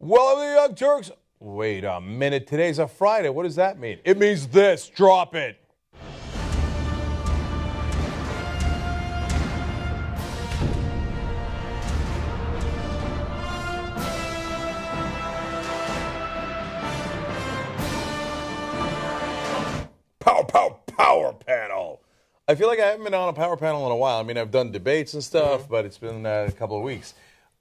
Welcome to the Young Turks. Wait a minute. Today's a Friday. What does that mean? It means this. Drop it. Power panel. I feel like I haven't been on a power panel in a while. I mean, I've done debates and stuff, but it's been a couple of weeks.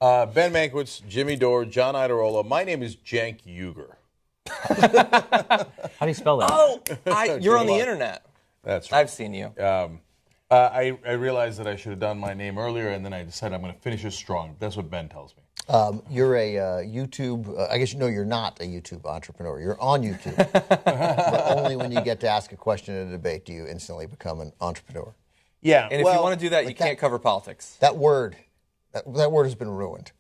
Ben Mankiewicz, Jimmy Dore, John Iadarola. My name is Cenk Uger. How do you spell that? Oh, you're on the internet. That's right. I've seen you. I realized that I should have done my name earlier, and then I decided I'm going to finish it strong. That's what Ben tells me. You're a YouTube, I guess you're not a YouTube entrepreneur. You're on YouTube. But only when you get to ask a question in a debate do you instantly become an entrepreneur. Yeah. And if you want to do that, you can't cover politics. That word has been ruined.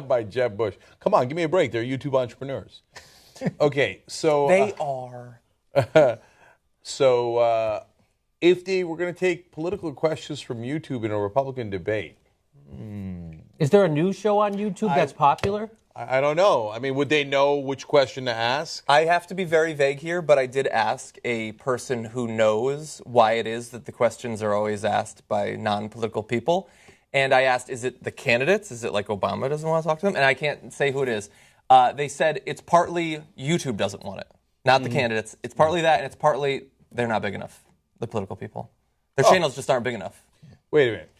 By Jeb Bush. Come on, give me a break. They're YouTube entrepreneurs. Okay, so... They are. So if they were going to take political questions from YouTube in a Republican debate... Is there a news show on YouTube that's popular? I don't know. I mean, would they know which question to ask? I have to be very vague here, but I did ask a person who knows why it is that the questions are always asked by non-political people. And I asked, is it the candidates? Is it like Obama doesn't want to talk to them? And I can't say who it is. They said it's partly YouTube doesn't want it, not the candidates. It's partly that, and it's partly they're not big enough, the political people. Their channels just aren't big enough. Wait a minute.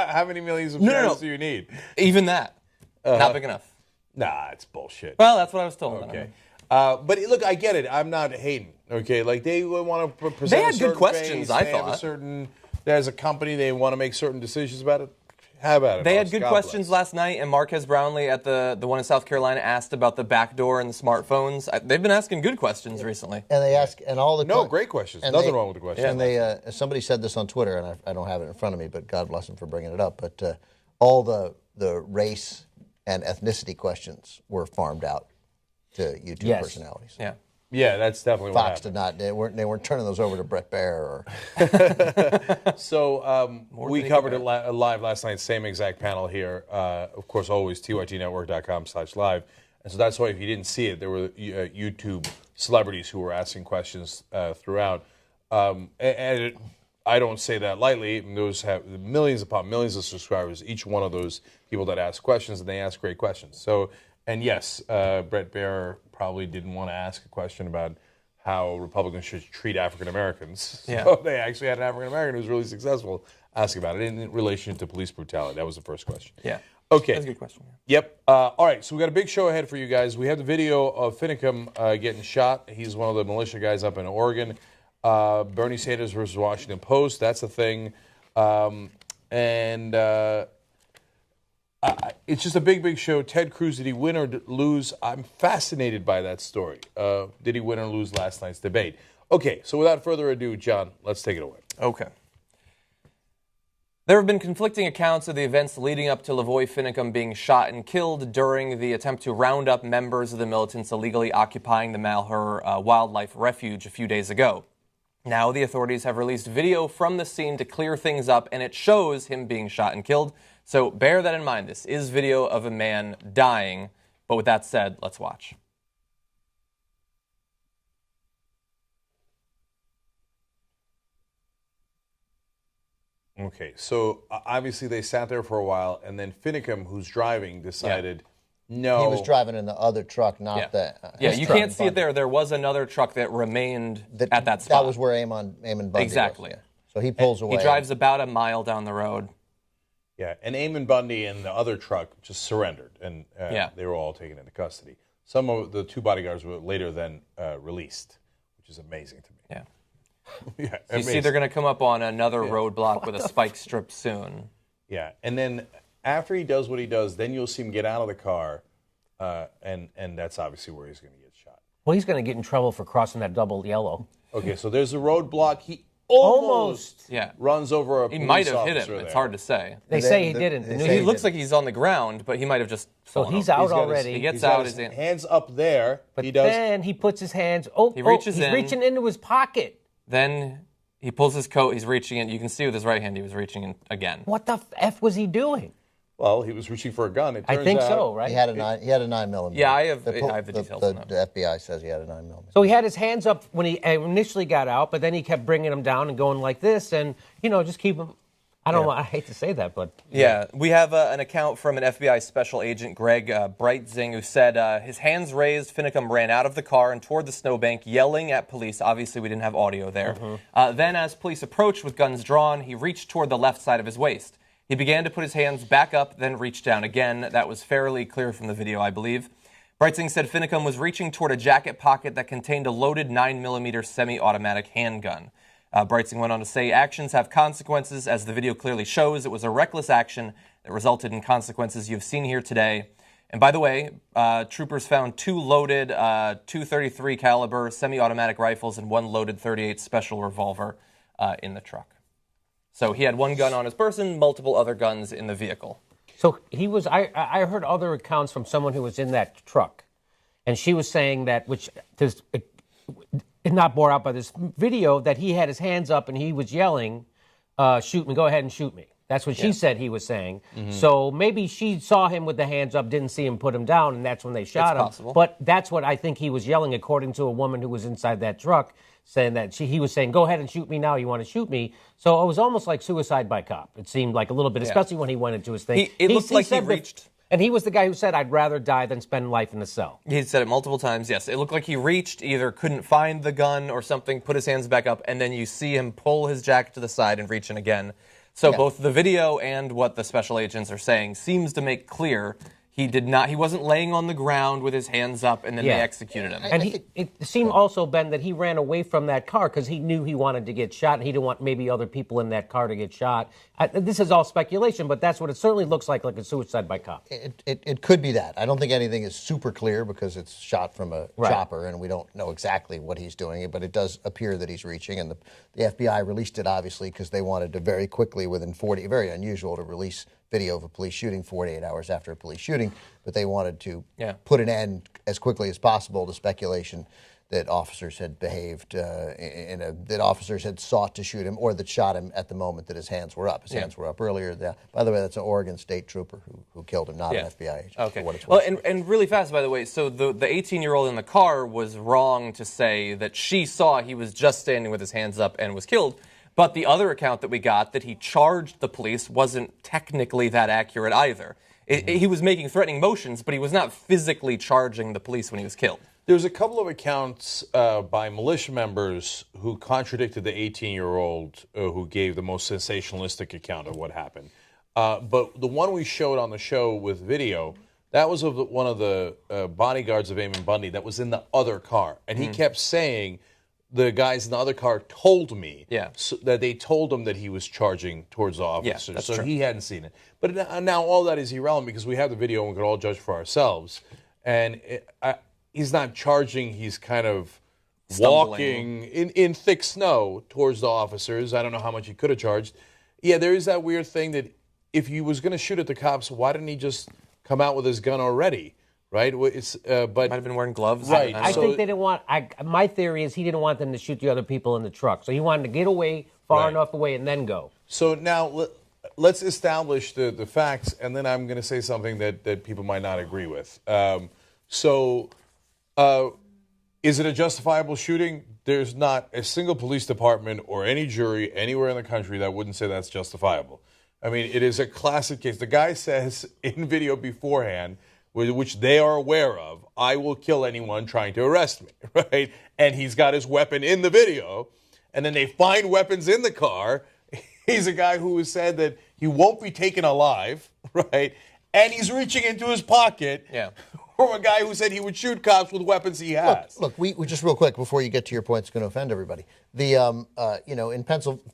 How many millions of channels do you need? Even that. Not big enough. Nah, it's bullshit. Well, that's what I was told. Okay. But look, I get it. I'm not hating. Okay, like they want to present. They had good Face. questions. I they thought. There's a company they want to make certain decisions about it. How about it? They had good questions last night, and Marquez Brownlee at the one in South Carolina asked about the backdoor and the smartphones. They've been asking good questions recently. And they ask, and all the great questions. Nothing wrong with the questions. And somebody said this on Twitter, and I don't have it in front of me, but God bless them for bringing it up. But all the race and ethnicity questions were farmed out to YouTube personalities. Yeah. Yeah, that's definitely Fox what happened. They weren't turning those over to Brett Baer or. So we covered it live last night. Same exact panel here. Of course, always tytnetwork.com/live. And so that's why if you didn't see it, there were YouTube celebrities who were asking questions throughout. And I don't say that lightly. Those have millions upon millions of subscribers. Each one of those people that ask questions, and they ask great questions. So. And yes, Brett Baer probably didn't want to ask a question about how Republicans should treat African Americans. Yeah. So they actually had an African American who was really successful asking about it in relation to police brutality. That was the first question. Yeah. Okay. That's a good question. Yep. All right. So we got a big show ahead for you guys. We have the video of Finicum getting shot. He's one of the militia guys up in Oregon. Bernie Sanders versus Washington Post. That's a thing. It's just a big show. Ted Cruz, did he win or lose? I'm fascinated by that story. Did he win or lose last night's debate? Okay, so without further ado, John, let's take it away. Okay. There have been conflicting accounts of the events leading up to Lavoy Finicum being shot and killed during the attempt to round up members of the militants illegally occupying the Malheur Wildlife Refuge a few days ago. Now the authorities have released video from the scene to clear things up, and it shows him being shot and killed. So bear that in mind. This is video of a man dying. But with that said, let's watch. Okay, so obviously they sat there for a while, and then Finicum, who's driving, decided, no. He was driving in the other truck, not the. Yeah, you can't see it there. There was another truck that remained at that spot. That was where Eamon Bundy exactly. was. So he pulls away. He drives about a mile down the road. Yeah, and Eamon Bundy and the other truck just surrendered, and they were all taken into custody. Some of the two bodyguards were later then released, which is amazing to me. Yeah. Yeah, so you see they're going to come up on another roadblock with a spike strip soon. Yeah, and then after he does what he does, then you'll see him get out of the car, and that's obviously where he's going to get shot. Well, he's going to get in trouble for crossing that double yellow. Okay, so there's a roadblock. He almost runs over a police He might have hit him. there. It's hard to say. They say he didn't. He looks like he's on the ground, but he might have just fallen he's over. out already. He gets He's out. got his hands up there. But he does. then he puts his hands. He's reaching into his pocket. Then he pulls his coat. He's reaching in. You can see with his right hand he was reaching in again. What the F was he doing? Well, he was reaching for a gun. It I turns think out so, right? He had a 9mm. Yeah, I have the details on that. The FBI says he had a 9mm. So he had his hands up when he initially got out, but then he kept bringing them down and going like this, and just keep them. I don't know. I hate to say that, but yeah, we have an account from an FBI special agent, Greg Breitzing, who said his hands raised, Finicum ran out of the car and toward the snowbank, yelling at police. Obviously, we didn't have audio there. Then, as police approached with guns drawn, he reached toward the left side of his waist. He began to put his hands back up, then reached down again. That was fairly clear from the video, I believe. Breitzing said Finicum was reaching toward a jacket pocket that contained a loaded 9mm semi-automatic handgun. Breitzing went on to say, actions have consequences. As the video clearly shows, it was a reckless action that resulted in consequences you've seen here today. And by the way, troopers found 2 loaded .233 caliber semi-automatic rifles and 1 loaded .38 special revolver in the truck. So he had 1 gun on his person, multiple other guns in the vehicle. so he was. I heard other accounts from someone who was in that truck, and she was saying that, which is not bore out by this video, that he had his hands up and he was yelling, "Shoot me! Go ahead and shoot me." That's what she said he was saying. So maybe she saw him with the hands up, didn't see him put him down, and that's when they shot him. Possible. But that's what I think he was yelling, according to a woman who was inside that truck, saying that he was saying, "Go ahead and shoot me now. You want to shoot me?" So it was almost like suicide by cop. It seemed like a little bit, especially when he went into his thing. It looked like he reached. And he was the guy who said, "I'd rather die than spend life in a cell." He said it multiple times, yes. It looked like he reached, either couldn't find the gun or something, put his hands back up, and then you see him pull his jacket to the side and reach in again. So both the video and what the special agents are saying seems to make clear he wasn't laying on the ground with his hands up and then they executed him. And it seemed also, Ben, that he ran away from that car because he knew he wanted to get shot and he didn't want maybe other people in that car to get shot. This is all speculation, but that's what it certainly looks like a suicide by cop. It could be that. I don't think anything is super clear because it's shot from a chopper and we don't know exactly what he's doing, but it does appear that he's reaching. And the FBI released it, obviously, because they wanted to very quickly, within 40, very unusual to release video of a police shooting 48 hours after a police shooting, but they wanted to put an end as quickly as possible to speculation that officers had behaved that officers had sought to shoot him or that shot him at the moment that his hands were up. His hands were up earlier. By the way, that's an Oregon State trooper who killed him, not an FBI agent. Okay. For what it's Well, worth. and really fast, by the way, so the 18-year-old in the car was wrong to say that she saw he was just standing with his hands up and was killed. But the other account that we got, that he charged the police, wasn't technically that accurate either. He was making threatening motions, but he was not physically charging the police when he was killed. There's a couple of accounts by militia members who contradicted the 18-year-old who gave the most sensationalistic account of what happened. But the one we showed on the show with video, that was of one of the bodyguards of Eamon Bundy that was in the other car. And he kept saying, the guys in the other car told me that they told him that he was charging towards the officers. That's so true. he hadn't seen it. But now all that is irrelevant because we have the video and we can all judge for ourselves. And he's not charging. He's kind of walking in thick snow towards the officers. I don't know how much he could have charged. Yeah, there is that weird thing that if he was going to shoot at the cops, why didn't he just come out with his gun already? Right? But Might have been wearing gloves. Right. I think they didn't want. My theory is he didn't want them to shoot the other people in the truck, so he wanted to get away far enough away and then go. So now let's establish the facts, and then I'm going to say something that people might not agree with. Is it a justifiable shooting? There's not a single police department or any jury anywhere in the country that wouldn't say that's justifiable. I mean, it is a classic case. The guy says in video beforehand, which they are aware of, "I will kill anyone trying to arrest me," right? And he's got his weapon in the video, and then they find weapons in the car. He's a guy who has said that he won't be taken alive, right? And he's reaching into his pocket from a guy who said he would shoot cops with weapons he has. Look, we just real quick before you get to your point, it's going to offend everybody. In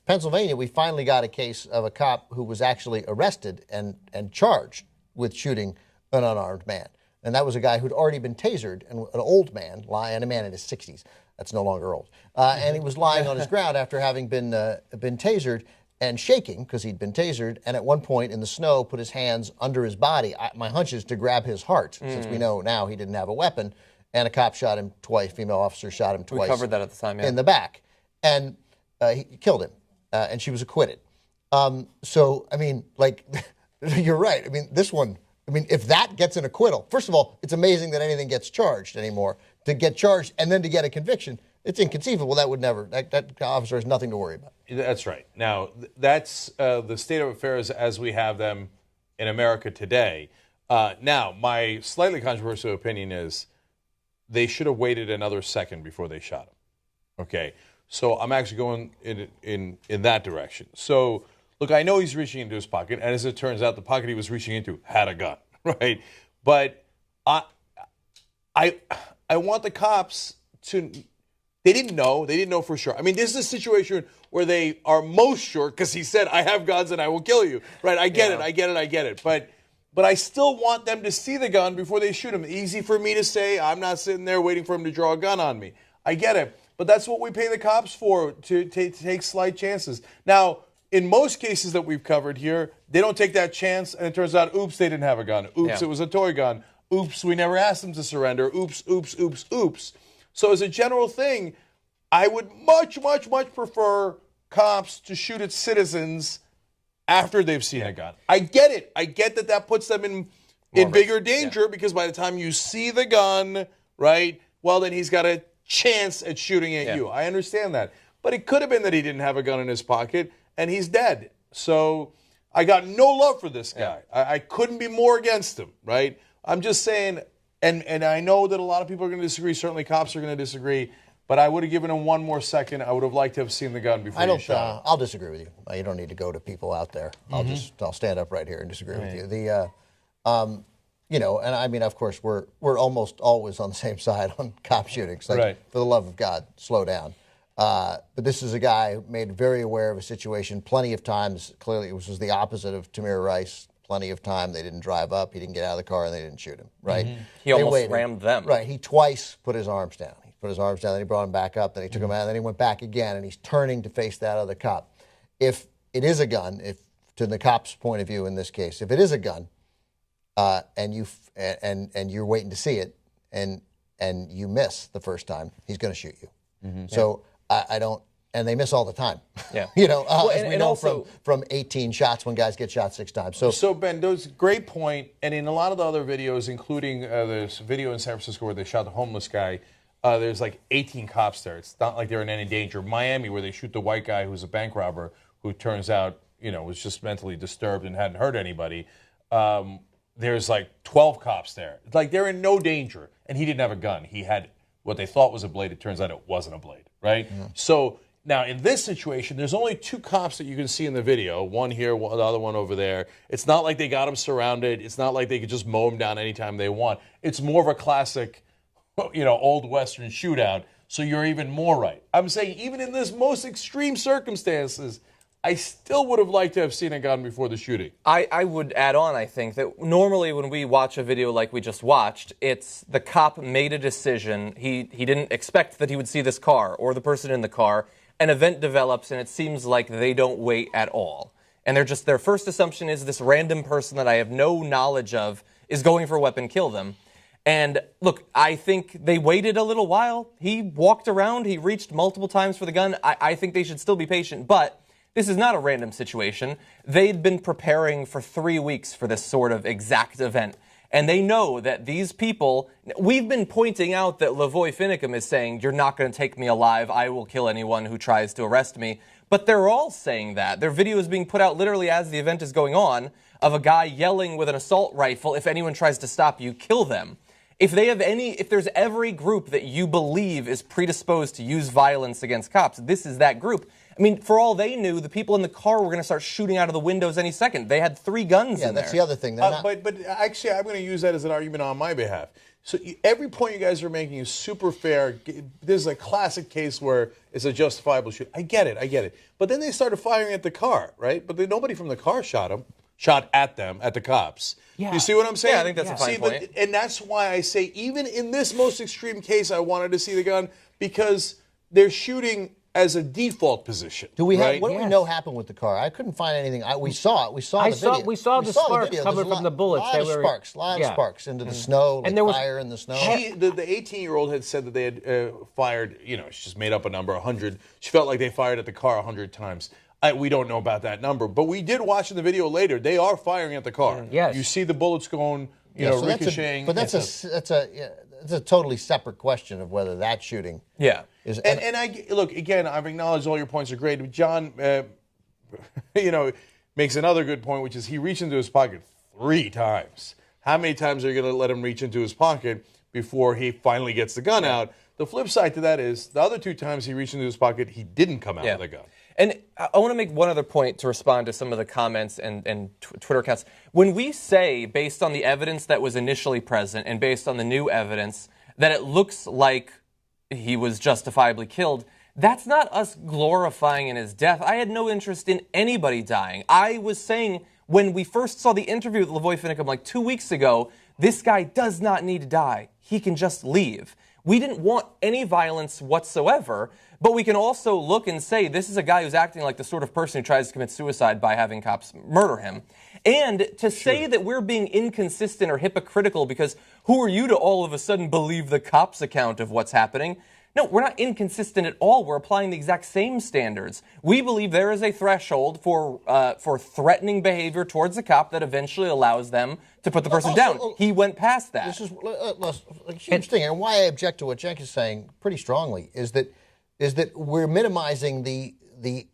Pennsylvania, we finally got a case of a cop who was actually arrested and charged with shooting an unarmed man. And that was a guy who'd already been tasered, and an old man, and a man in his 60s. That's no longer old. And he was lying on his ground after having been tasered and shaking because he'd been tasered, and at one point in the snow put his hands under his body. My hunch is to grab his heart, since we know now he didn't have a weapon, and a cop shot him twice, female officer shot him twice. We covered that at the time, in the back. And he killed him, and she was acquitted. So, I mean, like, You're right. I mean, this one, if that gets an acquittal, first of all, it's amazing that anything gets charged anymore. To get charged and then to get a conviction, it's inconceivable. That would never, that officer has nothing to worry about. That's right. Now, that's the state of affairs as we have them in America today. Now, my slightly controversial opinion is they should have waited another second before they shot him. Okay, so I'm actually going in that direction. So, look, I know he's reaching into his pocket, and as it turns out, the pocket he was reaching into had a gun, right? But I want the cops to. They didn't know for sure. I mean, this is a situation where they are most sure because he said, "I have guns and I will kill you." Right? I get it. But I still want them to see the gun before they shoot him. Easy for me to say. I'm not sitting there waiting for him to draw a gun on me. I get it. But that's what we pay the cops for, to take slight chances. Now, in most cases that we've covered here, they don't take that chance, and it turns out, oops, they didn't have a gun. Oops, It was a toy gun. Oops, we never asked them to surrender. Oops. So as a general thing, I would much, much, much prefer cops to shoot at citizens after they've seen a gun. I get it. I get that puts them in bigger danger because by the time you see the gun, right, well, then he's got a chance at shooting at you. I understand that. But it could have been that he didn't have a gun in his pocket and he's dead. So I got no love for this guy. I couldn't be more against him, right? I'm just saying, and I know that a lot of people are going to disagree. Certainly cops are going to disagree. But I would have given him one more second. I would have liked to have seen the gun before you shot him. I'll disagree with you. You don't need to go to people out there. I'll stand up right here and disagree with you. And I mean, of course, we're almost always on the same side on cop shootings. Like, for the love of God, slow down. But this is a guy who made very aware of a situation plenty of times. Clearly, it was the opposite of Tamir Rice. Plenty of time. They didn't drive up. He didn't get out of the car, and they didn't shoot him. Right? He almost rammed them. Right. He twice put his arms down. Put his arms down, then he brought him back up, then he took him out, and then he went back again, and he's turning to face that other cop. If it is a gun, if to the cop's point of view in this case, if it is a gun, and you're waiting to see it, and you miss the first time, he's going to shoot you. So I don't, and they miss all the time. Yeah, as we know from 18 shots when guys get shot 6 times. So Ben, those great point, and in a lot of the other videos, including this video in San Francisco where they shot the homeless guy. There's like 18 cops there. It's not like they're in any danger. Miami, where they shoot the white guy who's a bank robber, who turns out, was just mentally disturbed and hadn't hurt anybody. There's like 12 cops there. It's like they're in no danger. And he didn't have a gun. He had what they thought was a blade. It turns out it wasn't a blade, right? Yeah. So now in this situation, there's only 2 cops that you can see in the video. One here, the other one over there. It's not like they got him surrounded. It's not like they could just mow him down anytime they want. It's more of a classic old Western shootout, so you're even more right. I'm saying even in this most extreme circumstances, I still would have liked to have seen a gun before the shooting. I would add on, I think, that normally when we watch a video like we just watched, it's the cop made a decision. He didn't expect that he would see this car or the person in the car. An event develops, and it seems like they don't wait at all. And their first assumption is this random person that I have no knowledge of is going for a weapon, kill them. And look, I think they waited a little while. He walked around. He reached multiple times for the gun. I think they should still be patient. But this is not a random situation. They'd been preparing for 3 weeks for this sort of exact event. And they know that these people, we've been pointing out that Lavoy Finicum is saying, you're not going to take me alive. I will kill anyone who tries to arrest me. But they're all saying that. Their video is being put out literally as the event is going on of a guy yelling with an assault rifle, if anyone tries to stop you, kill them. If there's every group that you believe is predisposed to use violence against cops, this is that group. I mean, for all they knew, the people in the car were going to start shooting out of the windows any second. They had 3 guns in there. Yeah, that's the other thing. But actually, I'm going to use that as an argument on my behalf. So every point you guys are making is super fair. This is a classic case where it's a justifiable shoot. I get it. But then they started firing at the car, right? But nobody from the car shot at them, at the cops. Yeah. You see what I'm saying? Yeah, I think that's a fine point. And that's why I say, even in this most extreme case, I wanted to see the gun, because they're shooting as a default position. Do we have? What do we know happened with the car? I couldn't find anything. We saw it. We saw the video. We saw the sparks coming from the bullets. A lot of sparks into the snow, and there was fire in the snow. The 18-year-old had said that they had fired. She just made up a number, 100. She felt like they fired at the car 100 times. We don't know about that number, but we did watch in the video later. They are firing at the car. Yes. You see the bullets going, ricocheting. That's a totally separate question of whether that shooting. Yeah. Is, and I look again. I've acknowledged all your points are great. But John, makes another good point, which is he reached into his pocket 3 times. How many times are you going to let him reach into his pocket before he finally gets the gun out? The flip side to that is the other 2 times he reached into his pocket, he didn't come out with a gun. And I want to make one other point to respond to some of the comments and Twitter accounts. When we say, based on the evidence that was initially present and based on the new evidence, that it looks like he was justifiably killed, that's not us glorifying in his death. I had no interest in anybody dying. I was saying when we first saw the interview with Lavoy Finicum like 2 weeks ago, this guy does not need to die. He can just leave. We didn't want any violence whatsoever, but we can also look and say this is a guy who's acting like the sort of person who tries to commit suicide by having cops murder him. And to say that we're being inconsistent or hypocritical because who are you to all of a sudden believe the cops' account of what's happening? No, we're not inconsistent at all. We're applying the exact same standards. We believe there is a threshold for threatening behavior towards a cop that eventually allows them to put the person down. He went past that. This is a huge thing, and why I object to what Cenk is saying pretty strongly is that we're minimizing the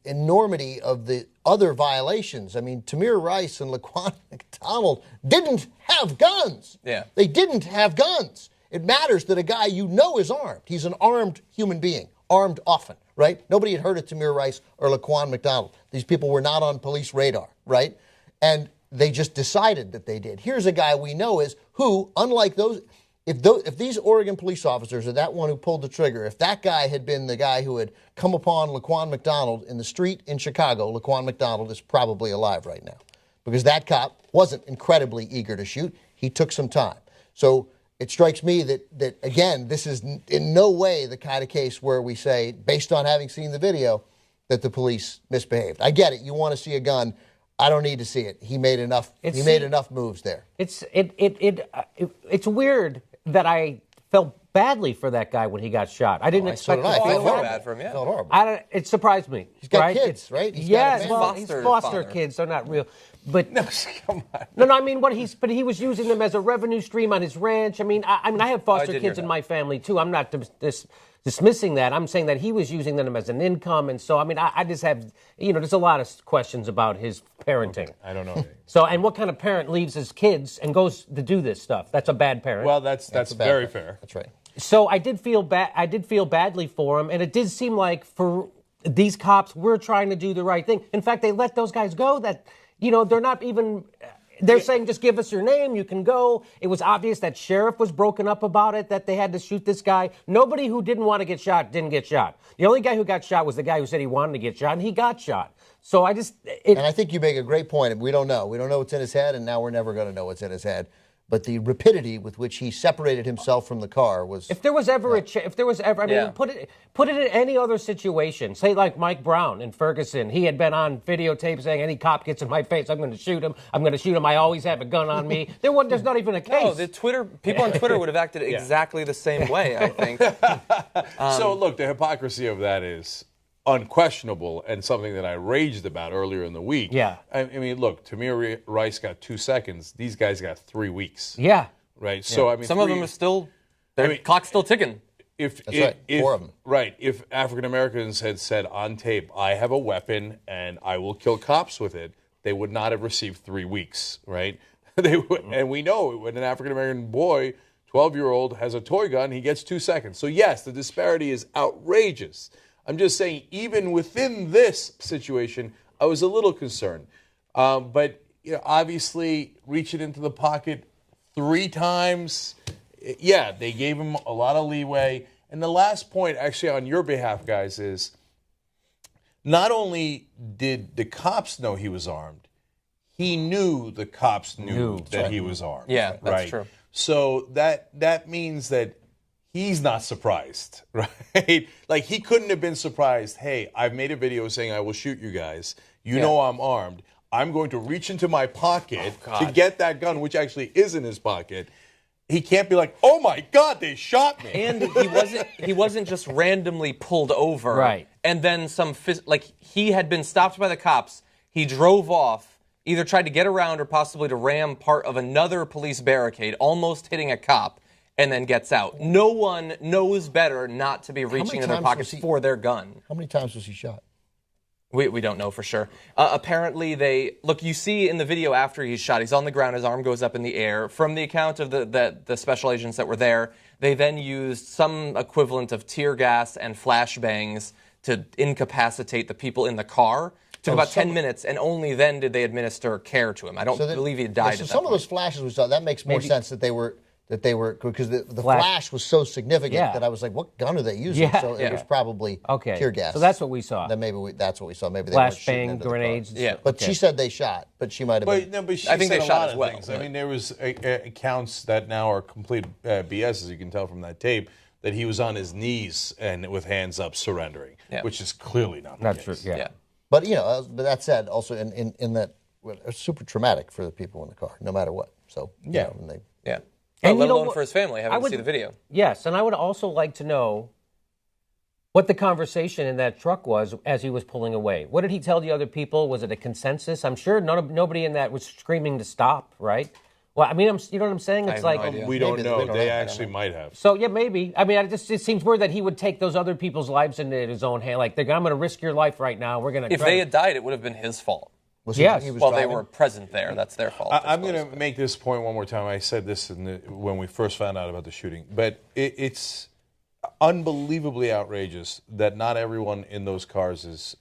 enormity of the other violations. I mean, Tamir Rice and Laquan McDonald didn't have guns. Yeah. They didn't have guns. It matters that a guy you know is armed. He's an armed human being, armed often, right? Nobody had heard of Tamir Rice or Laquan McDonald. These people were not on police radar, right? And they just decided that they did. Here's a guy we know is who, unlike those, if these Oregon police officers or that one who pulled the trigger, if that guy had been the guy who had come upon Laquan McDonald in the street in Chicago, Laquan McDonald is probably alive right now because that cop wasn't incredibly eager to shoot. He took some time. So it strikes me that again, this is in no way the kind of case where we say, based on having seen the video, that the police misbehaved. I get it. You want to see a gun. I don't need to see it. He made enough. He made enough moves there. It's weird that I felt badly for that guy when he got shot. I didn't expect. I felt bad for him. Yeah, felt horrible. It surprised me. He's got right? kids, right? He's yeah, got he's foster kids. They're not real. But No, come on. no. I mean, but he was using them as a revenue stream on his ranch. I mean, I have foster kids in my family too. I'm not dismissing that. I'm saying that he was using them as an income, and so I mean, I just have there's a lot of questions about his parenting. Okay. I don't know. So, and what kind of parent leaves his kids and goes to do this stuff? That's a bad parent. Well, that's very fair. That's right. So I did feel bad. I did feel badly for him, and it did seem like for these cops were trying to do the right thing. In fact, they let those guys go. That they're not even. They're saying, just give us your name, you can go. It was obvious that sheriff was broken up about it, that they had to shoot this guy. Nobody who didn't want to get shot didn't get shot. The only guy who got shot was the guy who said he wanted to get shot, and he got shot. So I just... And I think you make a great point. We don't know. We don't know what's in his head, and now we're never going to know what's in his head. But the rapidity with which he separated himself from the car was... If there was ever put it in any other situation, say like Mike Brown in Ferguson, he had been on videotape saying, any cop gets in my face, I'm going to shoot him. I always have a gun on me. There's not even a case. No, people on Twitter would have acted exactly the same way, I think. So look, the hypocrisy of that is unquestionable and something that I raged about earlier in the week. Yeah. I mean, look, Tamir Rice got 2 seconds. These guys got 3 weeks. Yeah. Right? So, I mean, some of them are still, clock's still ticking. That's right. 4 of them. Right. If African Americans had said on tape, I have a weapon and I will kill cops with it, they would not have received 3 weeks, right? And we know when an African American boy, 12-year-old, has a toy gun, he gets 2 seconds. So, yes, the disparity is outrageous. I'm just saying, even within this situation, I was a little concerned. But obviously, reaching into the pocket 3 times, yeah, they gave him a lot of leeway. And the last point, actually, on your behalf, guys, is not only did the cops know he was armed, he knew the cops knew that he was armed. Yeah, that's true. So that means that he's not surprised, right? Like, he couldn't have been surprised, hey, I've made a video saying I will shoot you guys. You know I'm armed. I'm going to reach into my pocket to get that gun, which actually is in his pocket. He can't be like, oh, my God, they shot me. And he wasn't just randomly pulled over and then he had been stopped by the cops. He drove off, either tried to get around or possibly to ram part of another police barricade, almost hitting a cop, and then gets out. No one knows better not to be reaching into their pockets for their gun. How many times was he shot? We don't know for sure. Apparently, you see in the video after he's shot, he's on the ground, his arm goes up in the air. From the account of the special agents that were there, they then used some equivalent of tear gas and flashbangs to incapacitate the people in the car. It took about 10 minutes, and only then did they administer care to him. I don't believe he died. So some of those flashes we saw, that makes more sense that they were because the flash was so significant that I was like, what gun are they using? Yeah. So it was probably tear gas. So that's what we saw. Then maybe that's what we saw. Maybe they weren't shooting flashbang into the grenades. car. But she said they shot, but she might have been. But she I think said they a shot lot as of well. things. I mean, there was accounts that now are complete BS, as you can tell from that tape, that he was on his knees and with hands up surrendering, which is clearly not the true. case. Yeah. But but that said, also in that it's super traumatic for the people in the car, no matter what. So And let alone for his family, having to see the video. Yes, and I would also like to know what the conversation in that truck was as he was pulling away. What did he tell the other people? Was it a consensus? I'm sure nobody in that was screaming to stop, right? Well, I mean, you know what I'm saying? It's I have no idea. We don't know. They know. actually might have. So, yeah, maybe. I mean, it seems weird that he would take those other people's lives into his own hand. Like, I'm going to risk your life right now. We're going to. If they had died, it would have been his fault. Yes. He was Well, driving? they were present there. That's their fault. I'm going to make this point one more time. I said this when we first found out about the shooting, but it's unbelievably outrageous that not everyone in those cars is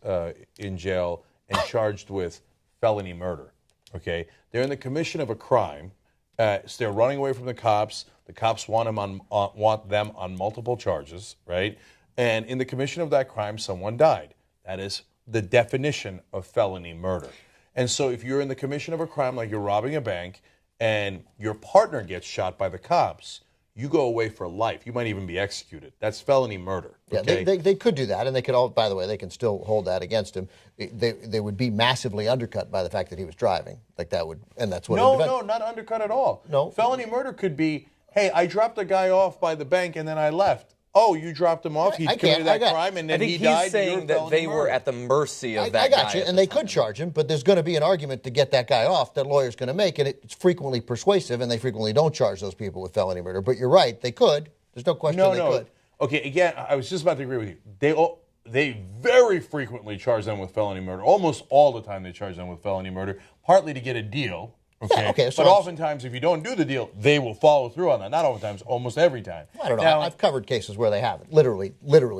in jail and charged with felony murder. Okay, they're in the commission of a crime. So they're running away from the cops. The cops want them on multiple charges, right? And in the commission of that crime, someone died. That is the definition of felony murder. And so if you're in the commission of a crime, like you're robbing a bank, and your partner gets shot by the cops, you go away for life. You might even be executed. That's felony murder. Okay? Yeah, they could do that, and they could all. By the way, they can still hold that against him. They would be massively undercut by the fact that he was driving. Like that would, and that's what. No, not undercut at all. No. Felony murder could be, hey, I dropped a guy off by the bank and then I left. Oh, you dropped him off. He committed that crime and then he died. He's saying that they were at the mercy of that guy. I got guy. you, and they could charge him, but there's going to be an argument to get that guy off that lawyer's going to make, and it's frequently persuasive, and they frequently don't charge those people with felony murder. But you're right, they could. There's no question they could. Okay, again, I was just about to agree with you. They very frequently charge them with felony murder. Almost all the time they charge them with felony murder, partly to get a deal. Okay. Yeah, okay, so but oftentimes, if you don't do the deal, they will follow through on that. Not oftentimes, almost every time. I don't know. Now, I've covered cases where they haven't. Literally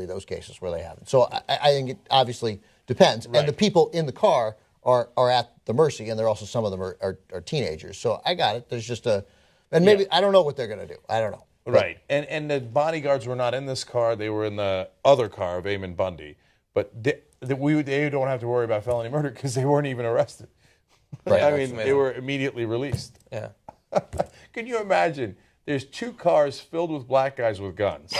those cases where they haven't. So I think it obviously depends. Right. And the people in the car are at the mercy, and they're also, some of them are teenagers. So I got it. There's just and maybe, I don't know what they're going to do. I don't know. Right. And the bodyguards were not in this car. They were in the other car of Eamon Bundy. But they don't have to worry about felony murder because they weren't even arrested. Right. I mean, they were immediately released. Yeah. Can you imagine? There's two cars filled with black guys with guns.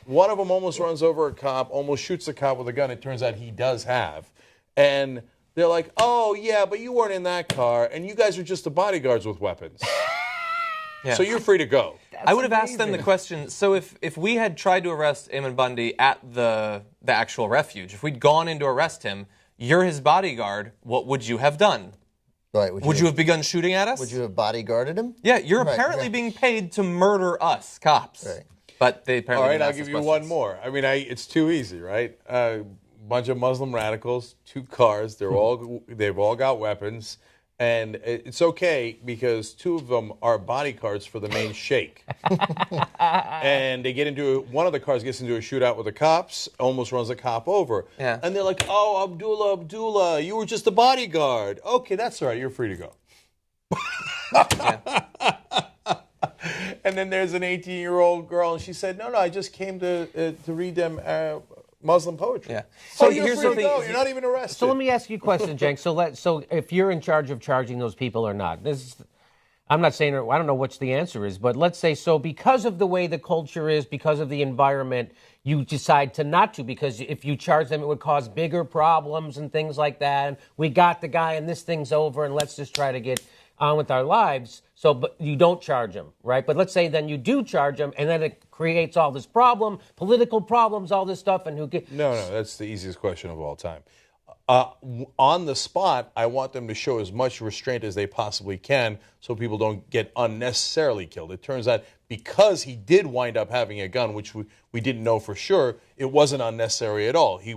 One of them almost runs over a cop, almost shoots a cop with a gun. It turns out he does have. And they're like, oh, yeah, but you weren't in that car, and you guys are just the bodyguards with weapons. Yeah. So you're free to go. I would have asked them the question, so if we had tried to arrest Eamon Bundy at the actual refuge, if we'd gone in to arrest him, you're his bodyguard, what would you have done? Right. Would you have begun shooting at us? Would you have bodyguarded him? Yeah, you're apparently being paid to murder us, cops. Right. But they apparently All right, didn't I'll ask give us you questions. one more. I mean, it's too easy, right? Bunch of Muslim radicals, two cars. They've all got weapons, and it's okay because two of them are bodyguards for the main sheikh. And they one of the cars gets into a shootout with the cops, almost runs a cop over. Yeah. And they're like, oh, Abdullah, you were just a bodyguard. Okay, that's all right. You're free to go. And then there's an 18-year-old girl, and she said, no, I just came to read them Muslim poetry. Yeah. So here's you're the free to thing. go. You're not even arrested. So let me ask you a question, Cenk. So if you're in charge of charging those people or not, I'm not saying, I don't know what the answer is, but let's say so because of the way the culture is, because of the environment, you decide to not to, because if you charge them, it would cause bigger problems and things like that. And we got the guy and this thing's over and let's just try to get on with our lives. So, but you don't charge them, right? But let's say then you do charge them, and then it creates all this problem, political problems, all this stuff, and who get... No, that's the easiest question of all time. On the spot, I want them to show as much restraint as they possibly can so people don't get unnecessarily killed. It turns out because he did wind up having a gun, which we didn't know for sure, it wasn't unnecessary at all. He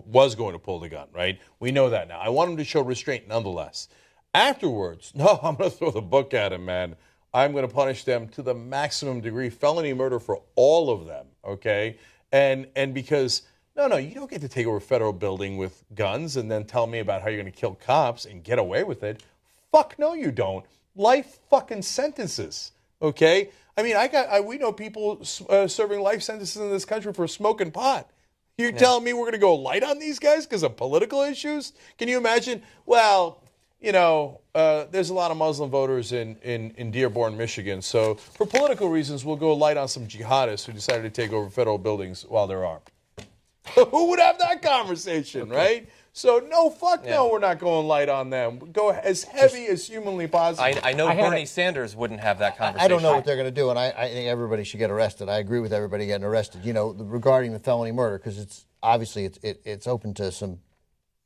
was going to pull the gun, right? We know that now. I want him to show restraint nonetheless. Afterwards, no, I'm going to throw the book at him, man. I'm going to punish them to the maximum degree, felony murder for all of them, okay? And because... No, you don't get to take over a federal building with guns and then tell me about how you're going to kill cops and get away with it. Fuck no, you don't. Life fucking sentences, okay? I mean, we know people serving life sentences in this country for smoking pot. You're telling me we're going to go light on these guys because of political issues? Can you imagine? Well, there's a lot of Muslim voters in Dearborn, Michigan, so for political reasons, we'll go light on some jihadists who decided to take over federal buildings while they're armed. Who would have that conversation, right? So, no, we're not going light on them. Go as heavy as humanly possible. I know Bernie Sanders wouldn't have that conversation. I don't know what they're going to do, and I think everybody should get arrested. I agree with everybody getting arrested, regarding the felony murder, because it's obviously it's open to some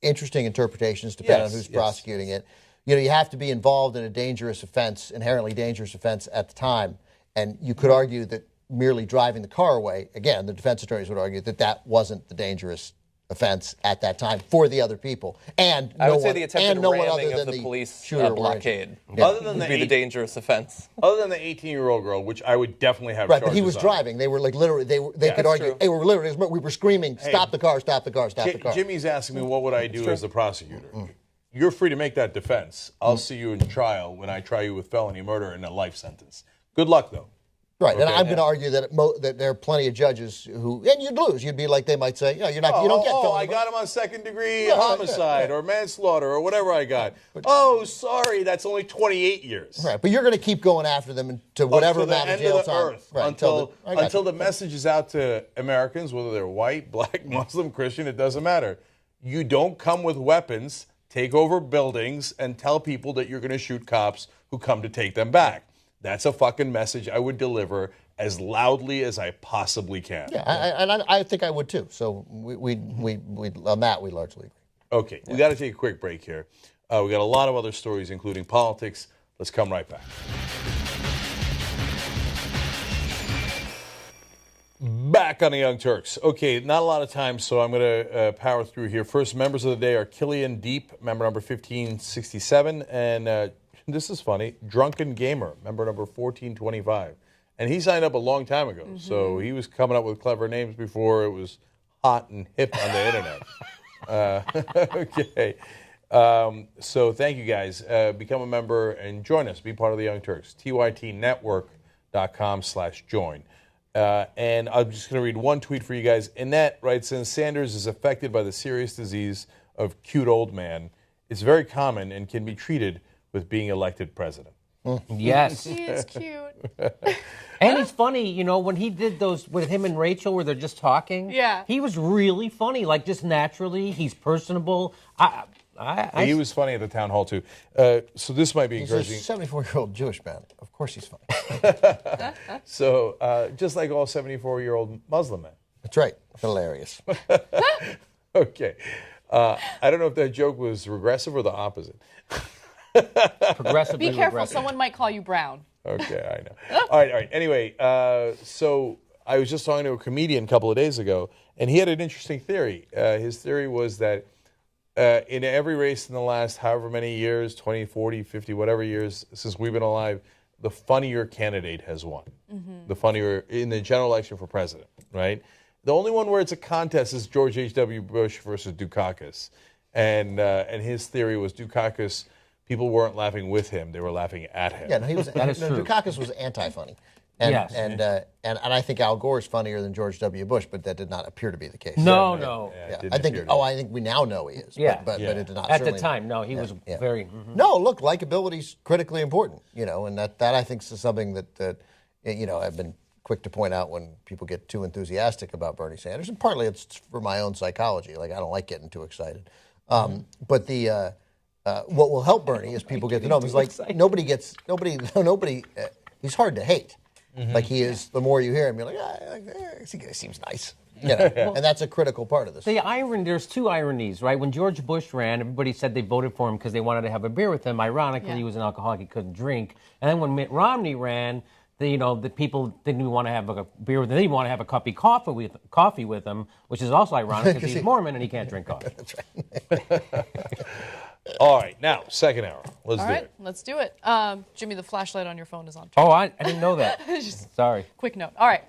interesting interpretations depending on who's prosecuting it. You have to be involved in a dangerous offense, inherently dangerous offense at the time, and you could argue that merely driving the car away, again, the defense attorneys would argue that wasn't the dangerous offense at that time for the other people. And I would say the attempted ramming of the police blockade would be the dangerous offense. Other than the 18-year-old girl, which I would definitely have right, charges but he was on. driving. They were like literally, they could argue, they were literally, we were screaming, stop the car, stop the car, stop the car. Jimmy's asking me what would I do as the prosecutor. You're free to make that defense. I'll see you in trial when I try you with felony murder and a life sentence. Good luck, though. Right, and I'm going to argue that there are plenty of judges who, and you'd lose. You'd be like, they might say, you don't get felony I got him on second-degree homicide or manslaughter or whatever I got. Sorry, that's only 28 years. Right, but you're going to keep going after them to whatever amount of jail time. Right, until the message is out to Americans, whether they're white, black, Muslim, Christian, it doesn't matter. You don't come with weapons, take over buildings, and tell people that you're going to shoot cops who come to take them back. That's a fucking message I would deliver as loudly as I possibly can. Yeah, and I think I would too. So we on that we largely agree. Okay, we got to take a quick break here. We got a lot of other stories, including politics. Let's come right back. Back on the Young Turks. Okay, not a lot of time, so I'm going to power through here. First, members of the day are Killian Deep, member number 1567, and this is funny, Drunken Gamer, member number 1425. And he signed up a long time ago, so he was coming up with clever names before it was hot and hip on the internet. Okay. So thank you, guys. Become a member and join us. Be part of the Young Turks. TYTnetwork.com/join. And I'm just going to read one tweet for you guys. Annette writes in, Sanders is affected by the serious disease of cute old man. It's very common and can be treated with being elected president. Yes. He is cute. And he's funny, when he did those with him and Rachel where they're just talking. Yeah. He was really funny, like just naturally. He's personable. He was funny at the town hall, too. So this might be encouraging. He's a 74-year-old Jewish man. Of course he's funny. So just like all 74-year-old Muslim men. That's right. Hilarious. Okay. I don't know if that joke was regressive or the opposite. Progressively Be careful. regressive. Someone might call you brown. Okay, I know. All right. Anyway, so I was just talking to a comedian a couple of days ago, and he had an interesting theory. His theory was that in every race in the last however many years, 20, 40, 50, whatever years since we've been alive, the funnier candidate has won. The funnier in the general election for president, right? The only one where it's a contest is George H.W. Bush versus Dukakis. And his theory was Dukakis, people weren't laughing with him, they were laughing at him. Yeah, no, he was. That is true. Dukakis was anti-funny. And, Yes. and I think Al Gore is funnier than George W. Bush, but that did not appear to be the case. No. Yeah, it I didn't think. appear to be. I think we now know he is. Yeah. But it did not. At the certainly- time, no, he was very... No, look, likability's critically important, and that I think is something that I've been quick to point out when people get too enthusiastic about Bernie Sanders, and partly it's for my own psychology. Like I don't like getting too excited. But the what will help Bernie is people get to know him. It's like nobody. He's hard to hate. Like he is. The more you hear him, you're like, this guy seems nice. You know, and that's a critical part of this. There's two ironies, right? When George Bush ran, everybody said they voted for him because they wanted to have a beer with him. Ironically, he was an alcoholic; he couldn't drink. And then when Mitt Romney ran, the people didn't want to have a beer with him. They didn't want to have a cup of coffee with him, which is also ironic because he's Mormon and he can't drink coffee. That's right. All right, now, second hour. Let's do it. Let's do it. Jimmy, the flashlight on your phone is on. Oh, I didn't know that. Sorry. Quick note. All right.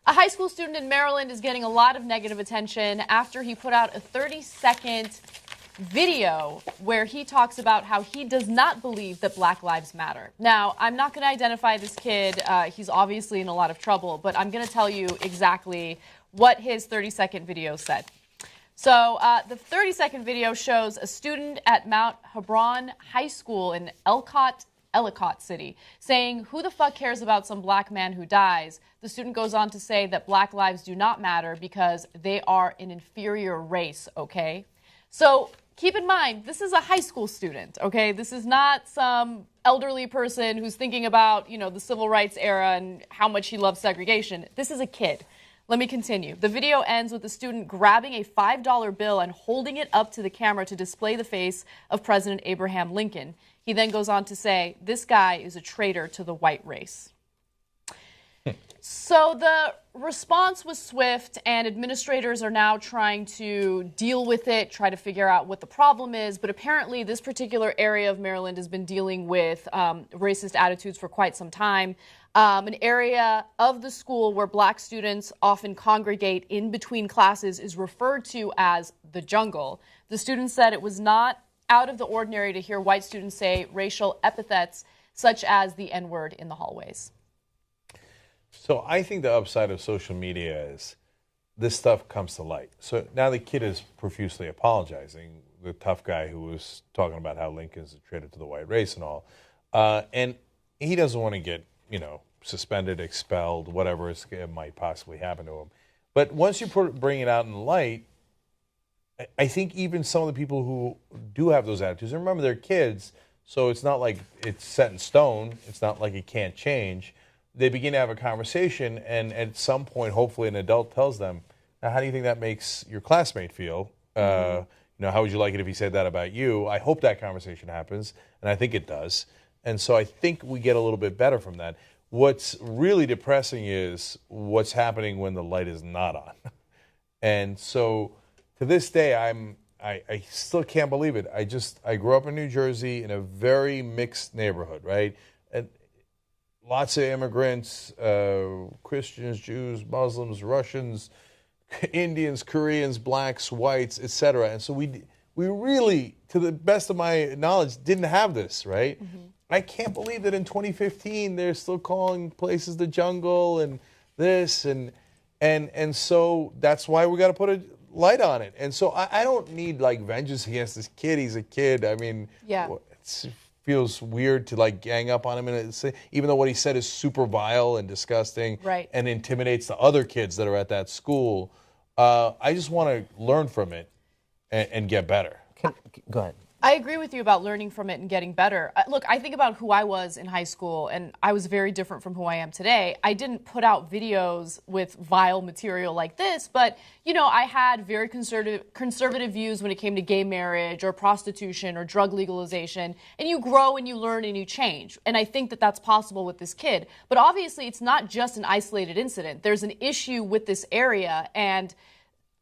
A high school student in Maryland is getting a lot of negative attention after he put out a 30-second video where he talks about how he does not believe that Black Lives Matter. Now, I'm not going to identify this kid. He's obviously in a lot of trouble, but I'm going to tell you exactly what his 30-second video said. So the 30-second video shows a student at Mount Hebron High School in Ellicott City saying, "Who the fuck cares about some black man who dies?" The student goes on to say that black lives do not matter because they are an inferior race, okay? So keep in mind, this is a high school student, okay? This is not some elderly person who's thinking about, the civil rights era and how much he loves segregation. This is a kid. Let me continue. The video ends with the student grabbing a $5 bill and holding it up to the camera to display the face of President Abraham Lincoln. He then goes on to say, "This guy is a traitor to the white race." So the response was swift, and administrators are now trying to deal with it, try to figure out what the problem is. But apparently this particular area of Maryland has been dealing with racist attitudes for quite some time. An area of the school where black students often congregate in between classes is referred to as the jungle. The students said it was not out of the ordinary to hear white students say racial epithets such as the N-word in the hallways. So I think the upside of social media is this stuff comes to light. So now the kid is profusely apologizing, the tough guy who was talking about how Lincoln's a traitor to the white race and all. And he doesn't want to get, suspended, expelled, whatever might possibly happen to him. But once you bring it out in the light, I think even some of the people who do have those attitudes, and remember they're kids, so it's not like it's set in stone. It's not like it can't change. They begin to have a conversation, and at some point, hopefully an adult tells them, now, how do you think that makes your classmate feel? How would you like it if he said that about you? I hope that conversation happens, and I think it does. And so I think we get a little bit better from that. What's really depressing is what's happening when the light is not on. And so to this day, I still can't believe it. I grew up in New Jersey in a very mixed neighborhood, right? And lots of immigrants, Christians, Jews, Muslims, Russians, Indians, Koreans, blacks, whites, etc. And so we really, to the best of my knowledge, didn't have this, right? Mm-hmm. I can't believe that in 2015 they're still calling places the jungle and this and so that's why we got to put a light on it. And so I don't need vengeance against this kid. He's a kid. I mean, it feels weird to gang up on him and even though what he said is super vile and disgusting, right, and intimidates the other kids that are at that school. I just want to learn from it and get better. Go ahead. I agree with you about learning from it and getting better. Look, I think about who I was in high school, and I was very different from who I am today. I didn't put out videos with vile material like this, but, I had very conservative views when it came to gay marriage or prostitution or drug legalization, and you grow and you learn and you change. And I think that that's possible with this kid. But obviously, it's not just an isolated incident. There's an issue with this area, and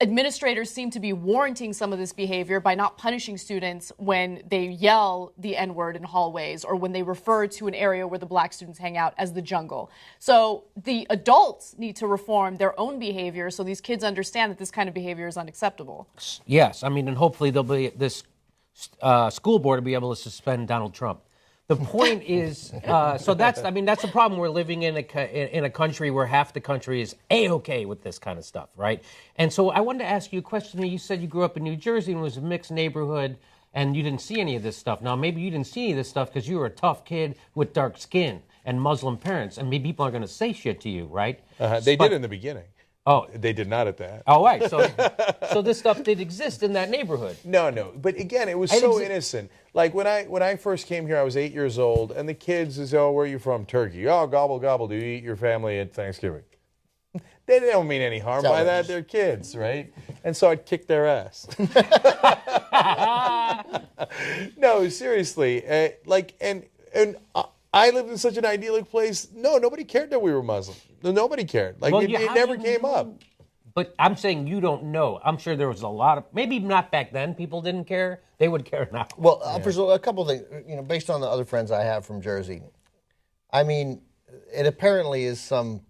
administrators seem to be warranting some of this behavior by not punishing students when they yell the N-word in hallways or when they refer to an area where the black students hang out as the jungle. So the adults need to reform their own behavior so these kids understand that this kind of behavior is unacceptable. Yes, and hopefully this school board will be able to suspend Donald Trump. The point is, so that's the problem. We're living in a country where half the country is A-okay with this kind of stuff, right? And so I wanted to ask you a question. You said you grew up in New Jersey and it was a mixed neighborhood and you didn't see any of this stuff. Now, maybe you didn't see any of this stuff because you were a tough kid with dark skin and Muslim parents, and maybe people are going to say shit to you, right? They did in the beginning. Oh, They did not at that. oh, right. So this stuff did exist in that neighborhood. No. But again, it was so innocent. Like when I first came here, I was 8 years old, and the kids is, oh, where are you from? Turkey. Oh, gobble gobble. Do you eat your family at Thanksgiving? They don't mean any harm by that. They're kids, right? And so I'd kick their ass. No, seriously. I lived in such an idyllic place. No, nobody cared that we were Muslim. Nobody cared. Like, Well, it never came up. But I'm saying you don't know. I'm sure there was a lot of, maybe not back then, people didn't care. They would care now. Well, first of all, a couple of things. Based on the other friends I have from Jersey, I mean, it apparently is some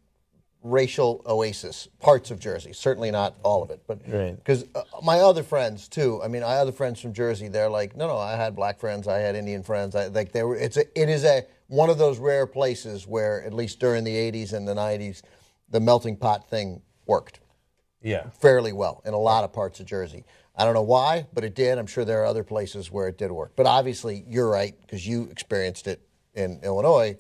racial oasis, parts of Jersey. Certainly not all of it, but because my other friends too. I mean, I other friends from Jersey. They're like, no, I had black friends, I had Indian friends. It is one of those rare places where, at least during the '80s and the '90s, the melting pot thing worked. Yeah. Fairly well in a lot of parts of Jersey. I don't know why, but it did. I'm sure there are other places where it did work. But obviously, you're right, because you experienced it in Illinois.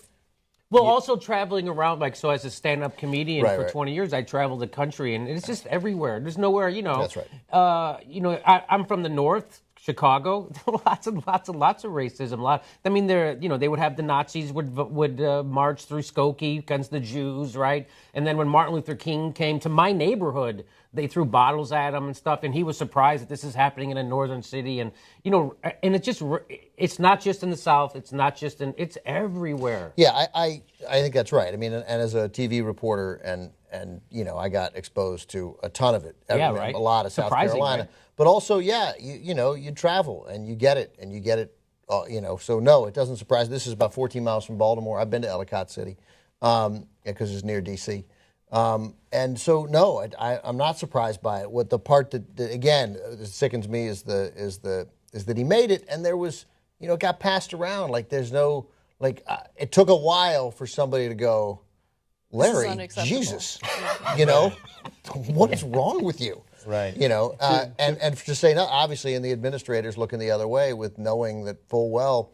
Well, also traveling around, like, so as a stand-up comedian for 20 years, I traveled the country, and it's just everywhere. There's nowhere, That's right. I'm from the North, Chicago. Lots of racism. I mean, they would have the Nazis would march through Skokie against the Jews, right? And then when Martin Luther King came to my neighborhood, they threw bottles at him and stuff, and he was surprised that this is happening in a northern city, and and it's not just in the South, it's everywhere. Yeah, I think that's right. I mean, and as a TV reporter, and I got exposed to a ton of it. A lot of South Carolina, right? But also, you travel and you get it, So no, it doesn't surprise. This is about 14 miles from Baltimore. I've been to Ellicott City, because it's near D.C. And so, no, I'm not surprised by it. What the part that again sickens me is that he made it, and there was, it got passed around. Like, there's no, it took a while for somebody to go, Larry, Jesus, what is wrong with you? Right. And to say, no, obviously, and the administrators looking the other way with knowing that full well,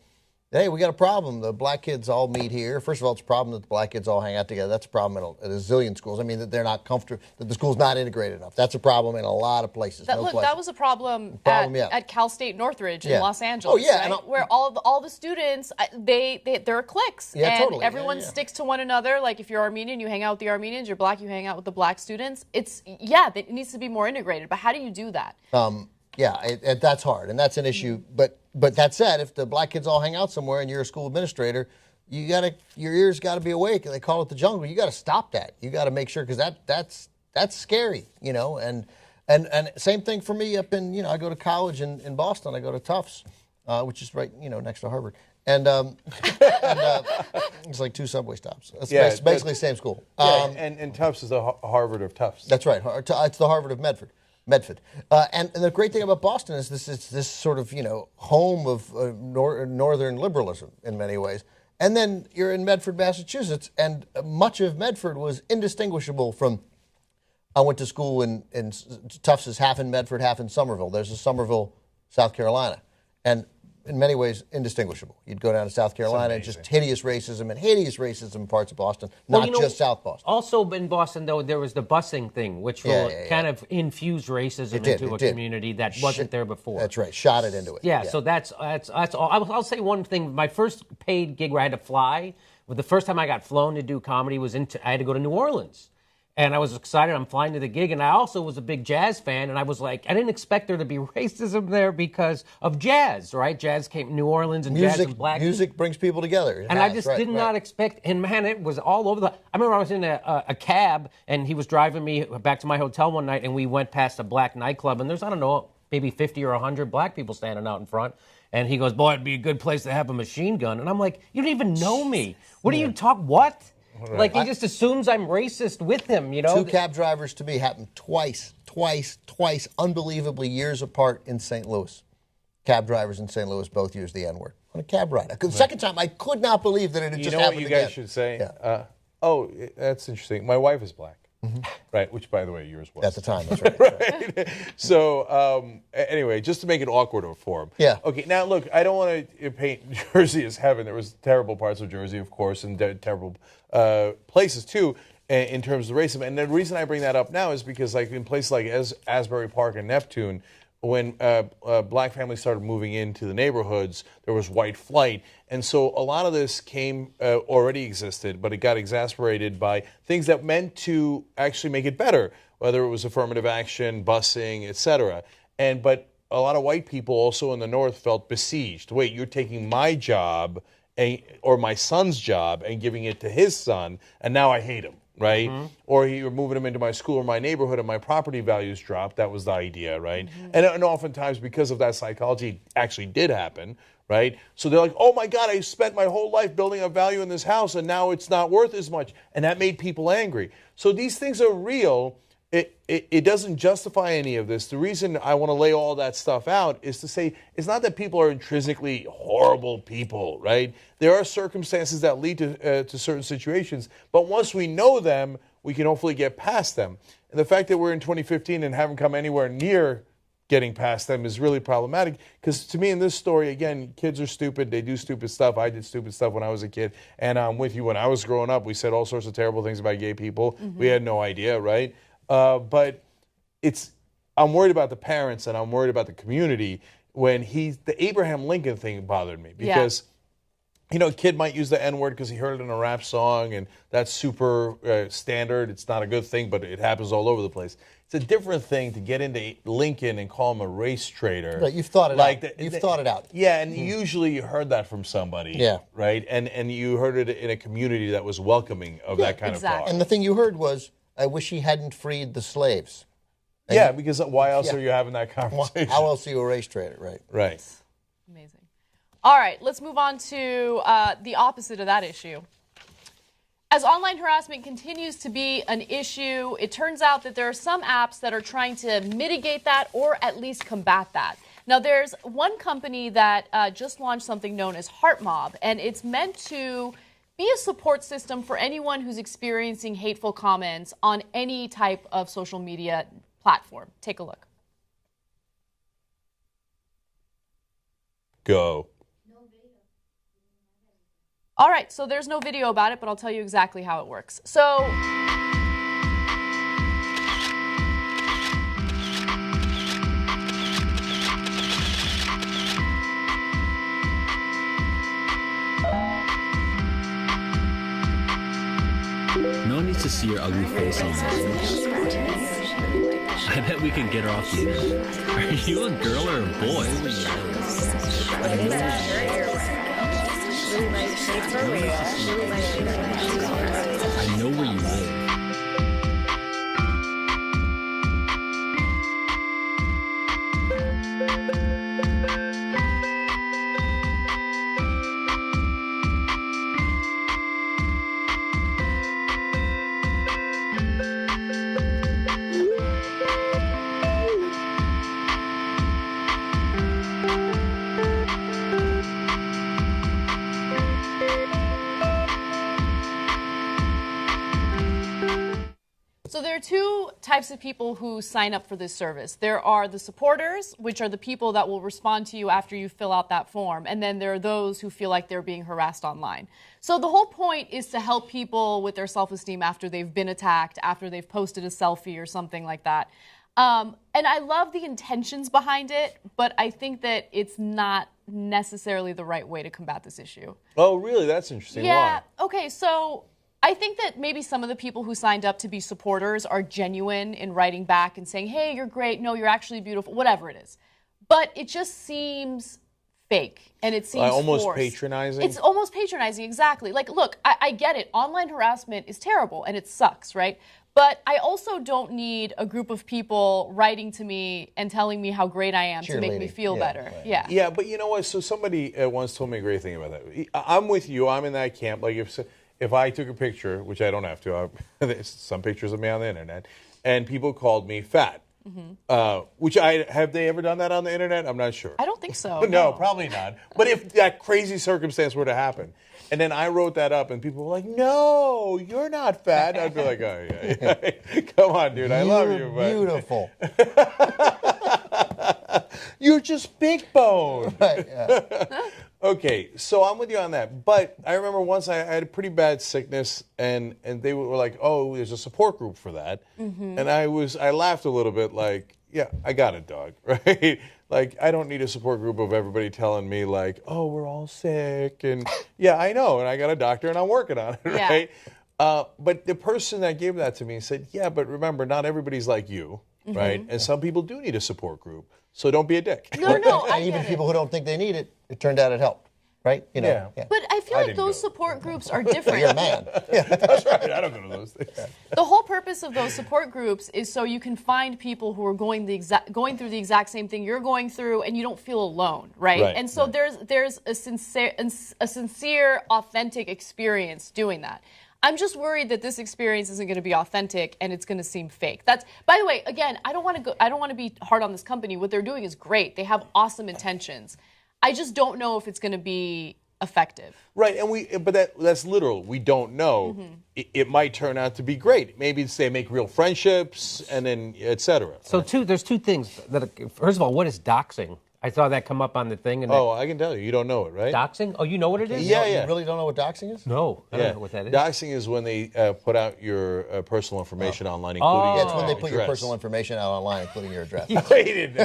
hey, we got a problem. The black kids all meet here. First of all, it's a problem that the black kids all hang out together. That's a problem in a zillion schools. I mean, that they're not comfortable, that the school's not integrated enough. That's a problem in a lot of places. That was a problem at Cal State Northridge in Los Angeles. Oh, yeah. Right? Where all the students, there are cliques. Yeah, and everyone sticks to one another. Like, if you're Armenian, you hang out with the Armenians. You're black, you hang out with the black students. It needs to be more integrated. But how do you do that? That's hard, and that's an issue. But that said, if the black kids all hang out somewhere and you're a school administrator, your ears got to be awake. And they call it the jungle. You got to stop that. You got to make sure, because that's scary, And same thing for me up in, I go to college in Boston. I go to Tufts, which is right, next to Harvard. And it's like 2 subway stops. It's basically the same school. And Tufts is the Harvard of Tufts. That's right. It's the Harvard of Medford. And the great thing about Boston is this sort of, home of northern liberalism in many ways. And then you're in Medford, Massachusetts, and much of Medford was indistinguishable from, I went to school in Tufts is half in Medford, half in Somerville. There's a Somerville, South Carolina. And in many ways, indistinguishable. You'd go down to South Carolina, and just hideous racism in parts of Boston, not just South Boston. Also in Boston, though, there was the busing thing, which kind of infused racism into a community that wasn't there before. That's right, shot it into it. Yeah. So that's all. I'll say one thing. My first paid gig where I had to fly, the first time I got flown to do comedy I had to go to New Orleans. And I was excited. I'm flying to the gig. And I also was a big jazz fan. And I was like, I didn't expect there to be racism there because of jazz, right? Jazz came to New Orleans, and jazz and black. Music brings people together. I just did not expect. And man, it was all over I remember I was in a cab, and he was driving me back to my hotel one night, and we went past a black nightclub. And there's, I don't know, maybe 50 or 100 black people standing out in front. And he goes, boy, it'd be a good place to have a machine gun. And I'm like, you don't even know me. What do you talk? What? Right. Like, he just assumes I'm racist with him, 2 cab drivers to me happened twice, unbelievably years apart in St. Louis. Cab drivers in St. Louis both used the N-word on a cab ride. The second time, I could not believe that it had just happened again. You know what you guys should say? Yeah. That's interesting. My wife is black. Mm-hmm. Right, which, by the way, yours was. At the time, that's right. Right. So, anyway, just to make it awkward for him. Yeah. Okay, now, look, I don't want to paint Jersey as heaven. There was terrible parts of Jersey, of course, and terrible places, too. in terms of racism. And the reason I bring that up now is because, like, in places like Asbury Park and Neptune, when black families started moving into the neighborhoods, there was white flight. And so a lot of this already existed, but it got exacerbated by things that meant to actually make it better, whether it was affirmative action, busing, etc. But a lot of white people also in the North felt besieged. Wait, you're taking my job or my son's job and giving it to his son, and now I hate him, right? Mm-hmm. Or you're moving him into my school or my neighborhood and my property values drop. That was the idea, right? Mm-hmm. And oftentimes because of that psychology, it actually did happen, right? So they're like, oh my God, I spent my whole life building a value in this house and now it's not worth as much. And that made people angry. So these things are real. It doesn't justify any of this. The reason I want to lay all that stuff out is to say it's not that people are intrinsically horrible people, right? There are circumstances that lead to certain situations, but once we know them, we can hopefully get past them. And the fact that we're in 2015 and haven't come anywhere near getting past them is really problematic, because to me in this story, again, kids are stupid. They do stupid stuff. I did stupid stuff when I was a kid. And I'm with you. When I was growing up, we said all sorts of terrible things about gay people. Mm-hmm. We had no idea, right? But I'm worried about the parents and I'm worried about the community. When the Abraham Lincoln thing bothered me because, a kid might use the N-word because he heard it in a rap song and that's super standard. It's not a good thing, but it happens all over the place. It's a different thing to get into Lincoln and call him a race traitor. Right, you've thought it out. You've thought it out. Yeah, and usually you heard that from somebody. Yeah. Right? And you heard it in a community that was welcoming of that kind of talk. And the thing you heard was, I wish he hadn't freed the slaves. And because why else are you having that conversation? How else are you a race trader, right? Right. Amazing. All right, let's move on to the opposite of that issue. As online harassment continues to be an issue, it turns out that there are some apps that are trying to mitigate that or at least combat that. Now, there's one company that just launched something known as Heartmob, and it's meant to be a support system for anyone who's experiencing hateful comments on any type of social media platform. Take a look. Go. All right, so there's no video about it, but I'll tell you exactly how it works. So no one needs to see your ugly face on this. I bet we could get her off the internet. Are you a girl or a boy? I know where you live. So there are two types of people who sign up for this service. There are the supporters, which are the people that will respond to you after you fill out that form. And then there are those who feel like they're being harassed online. So the whole point is to help people with their self-esteem after they've been attacked, after they've posted a selfie or something like that. And I love the intentions behind it, but I think that it's not necessarily the right way to combat this issue. Oh, really? That's interesting. Yeah. Why? Okay, so I think that maybe some of the people who signed up to be supporters are genuine in writing back and saying, hey, you're great, no, you're actually beautiful, whatever it is. But it just seems fake, and it seems almost forced. patronizing? It's almost patronizing, exactly. Like, look, I get it. Online harassment is terrible, and it sucks, right? But I also don't need a group of people writing to me and telling me how great I am to make me feel better. Right. Yeah. Yeah, but you know what? So somebody once told me a great thing about that. I'm with you. I'm in that camp. Like if I took a picture, which I don't have to, there's some pictures of me on the internet, and people called me fat. Mm-hmm. Have they ever done that on the internet? I'm not sure. I don't think so. No, probably not. But if that crazy circumstance were to happen, and then I wrote that up, and people were like, "No, you're not fat," I'd be like, "Oh yeah, come on, dude, I love you, but beautiful. You're just big bone." Right, yeah. Okay, so I'm with you on that. But I remember once I had a pretty bad sickness, and they were like, "Oh, there's a support group for that," and I laughed a little bit, like, "Yeah, I got it, dog." Right? Like, I don't need a support group of everybody telling me like, "Oh, we're all sick," and yeah, I know, and I got a doctor, and I'm working on it, Yeah. right? But the person that gave that to me said, "Yeah, but remember, not everybody's like you, right? And some people do need a support group, so don't be a dick." No, I And even get people it. who don't think they need it, it turned out it helped, right? You know, Yeah. But I feel I like didn't those go. support groups are different. You're a man. That's right. I don't go to those things. The whole purpose of those support groups is so you can find people who are going through the exact same thing you're going through, and you don't feel alone, right? Right, And so right. there's a sincere, authentic experience doing that. I'm just worried that this experience isn't going to be authentic and it's going to seem fake. That's, by the way, again, I don't want to be hard on this company. What they're doing is great. They have awesome intentions. I just don't know if it's going to be effective. Right, and that's literal. We don't know. It might turn out to be great. Maybe they make real friendships, and then et cetera. So there's two things. First of all, what is doxing? I saw that come up on the thing. And I can tell you. You don't know it, right? doxing? Oh, you know what it is? Yeah, You really don't know what doxing is? No, I don't know what that is. Doxing is when they put out your personal information online, including Oh. your It's when they put your address. personal information out online, including your address. Waited.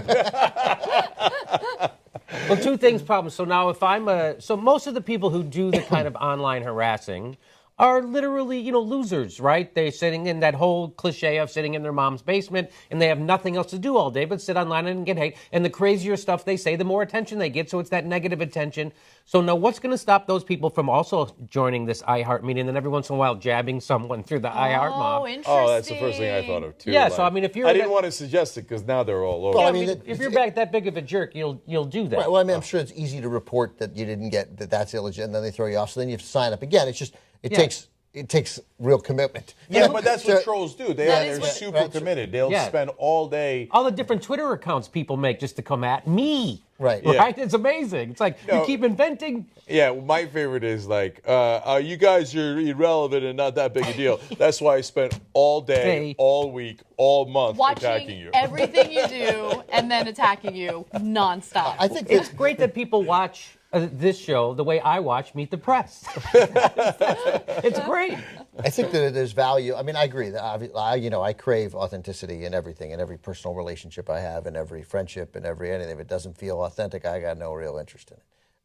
Well, two things problem. So now if so most of the people who do the kind of online harassing are literally, losers, right? They're sitting in that whole cliche of sitting in their mom's basement and they have nothing else to do all day but sit online and get hate. And the crazier stuff they say, the more attention they get. So it's that negative attention. So now what's going to stop those people from also joining this iHeart meeting and then every once in a while jabbing someone through the iHeart mob? Oh, interesting. Oh, that's the first thing I thought of too. Yeah, so I mean, if you're I didn't that- want to suggest it because now they're all over. Well, I I mean, mean, if you're back that big of a jerk, you'll do that. Right, well, I mean, I'm sure it's easy to report that you didn't get that's illegitimate, and then they throw you off. So then you have to sign up again. It's just it takes real commitment. Yeah, but that's what So- trolls do. is They're what- super right. committed. They'll Yeah. spend all day. All the different Twitter accounts people make just to come at me. Right. Yeah. Right? It's amazing. It's like you keep inventing. Yeah, my favorite is like, you guys are irrelevant and not that big a deal. That's why I spent all day, all week, all month attacking Watching you. everything you do and then attacking you nonstop. I think It's great that people watch this show the way I watch Meet the Press. It's great. I think that there's value. I mean, I agree that I crave authenticity in everything, in every personal relationship I have, in every friendship, in every anything. If it doesn't feel authentic, I got no real interest in it.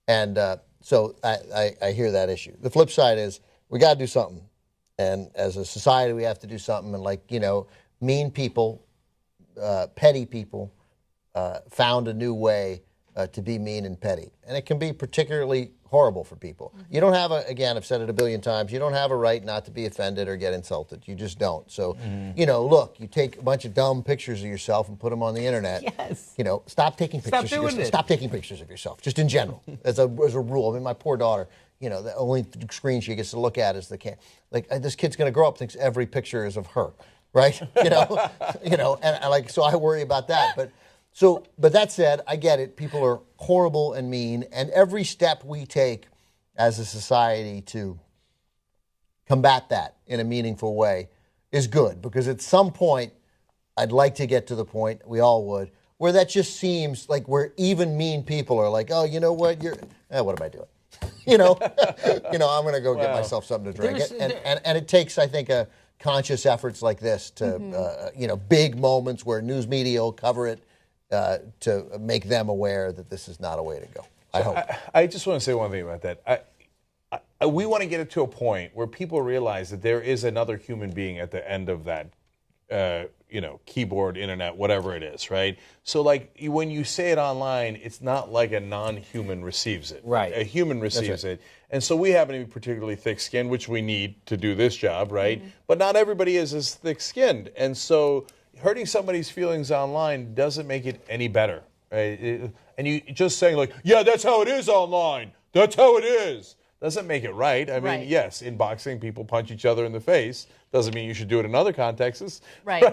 And so I hear that issue. The flip side is we got to do something, and as a society, we have to do something. And mean people, petty people, found a new way to be mean and petty, and it can be particularly horrible for people. You don't have again, I've said it a billion times, you don't have a right not to be offended or get insulted. You just don't. So, look, you take a bunch of dumb pictures of yourself and put them on the internet. Yes. Stop taking pictures of doing yourself. it. Stop taking pictures of yourself, just in general, as a rule. I mean, my poor daughter, the only screen she gets to look at is the camera. This kid's going to grow up, thinks every picture is of her, right? And so I worry about that. But that said, I get it. People are horrible and mean, and every step we take as a society to combat that in a meaningful way is good, because at some point, I'd like to get to the point, we all would, where that just seems like where even mean people are like, oh, you know what, what am I doing? I'm going to go get myself something to drink. And it takes, I think, conscious efforts like this to, big moments where news media will cover it, to make them aware that this is not a way to go. I hope. I just want to say one thing about that. We want to get it to a point where people realize that there is another human being at the end of that, keyboard, internet, whatever it is, right? So, when you say it online, it's not like a non-human receives it. Right. A human receives it. And so we happen to be particularly thick-skinned, which we need to do this job, right? But not everybody is as thick-skinned. And so hurting somebody's feelings online doesn't make it any better. Right? And you just saying yeah, that's how it is online. That's how it is. Doesn't make it right. I mean, yes, in boxing, people punch each other in the face. Doesn't mean you should do it in other contexts. Right.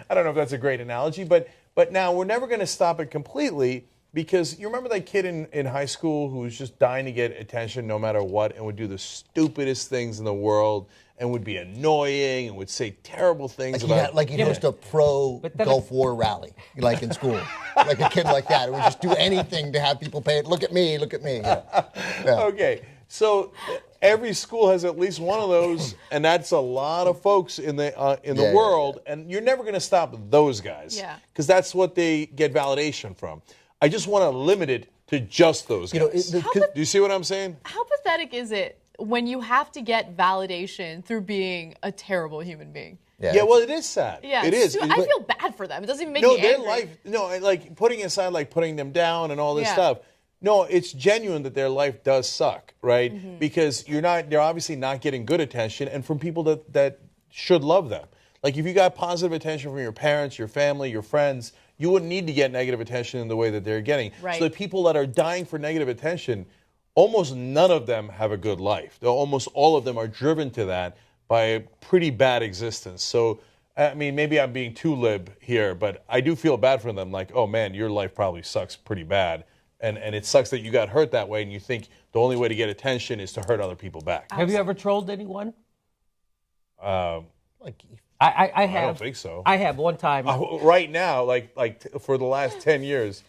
I don't know if that's a great analogy, but now we're never going to stop it completely. Because you remember that kid in high school who was just dying to get attention no matter what and would do the stupidest things in the world and would be annoying and would say terrible things He'd host a pro Gulf War rally, like in school. Like a kid like that. It would just do anything to have people pay it. Look at me, look at me. Yeah. Okay, so every school has at least one of those, and that's a lot of folks in the world, and you're never going to stop those guys. Because that's what they get validation from. I just want to limit it to just those guys. Do you see what I'm saying? How pathetic is it when you have to get validation through being a terrible human being? Yeah, well, it is sad. Yeah, it is. I feel bad for them. It doesn't even make me angry. Their life, like putting aside, like putting them down and all this stuff. No, it's genuine that their life does suck, right? Mm-hmm. Because they're obviously not getting good attention, and from people that should love them. Like if you got positive attention from your parents, your family, your friends, you wouldn't need to get negative attention in the way that they're getting. Right. So the people that are dying for negative attention, almost none of them have a good life. Almost all of them are driven to that by a pretty bad existence. So, I mean, maybe I'm being too lib here, but I do feel bad for them. Like, oh man, your life probably sucks pretty bad. And it sucks that you got hurt that way and you think the only way to get attention is to hurt other people back. Have you ever trolled anyone? I don't think so. I have one time. Right now, like for the last 10 years,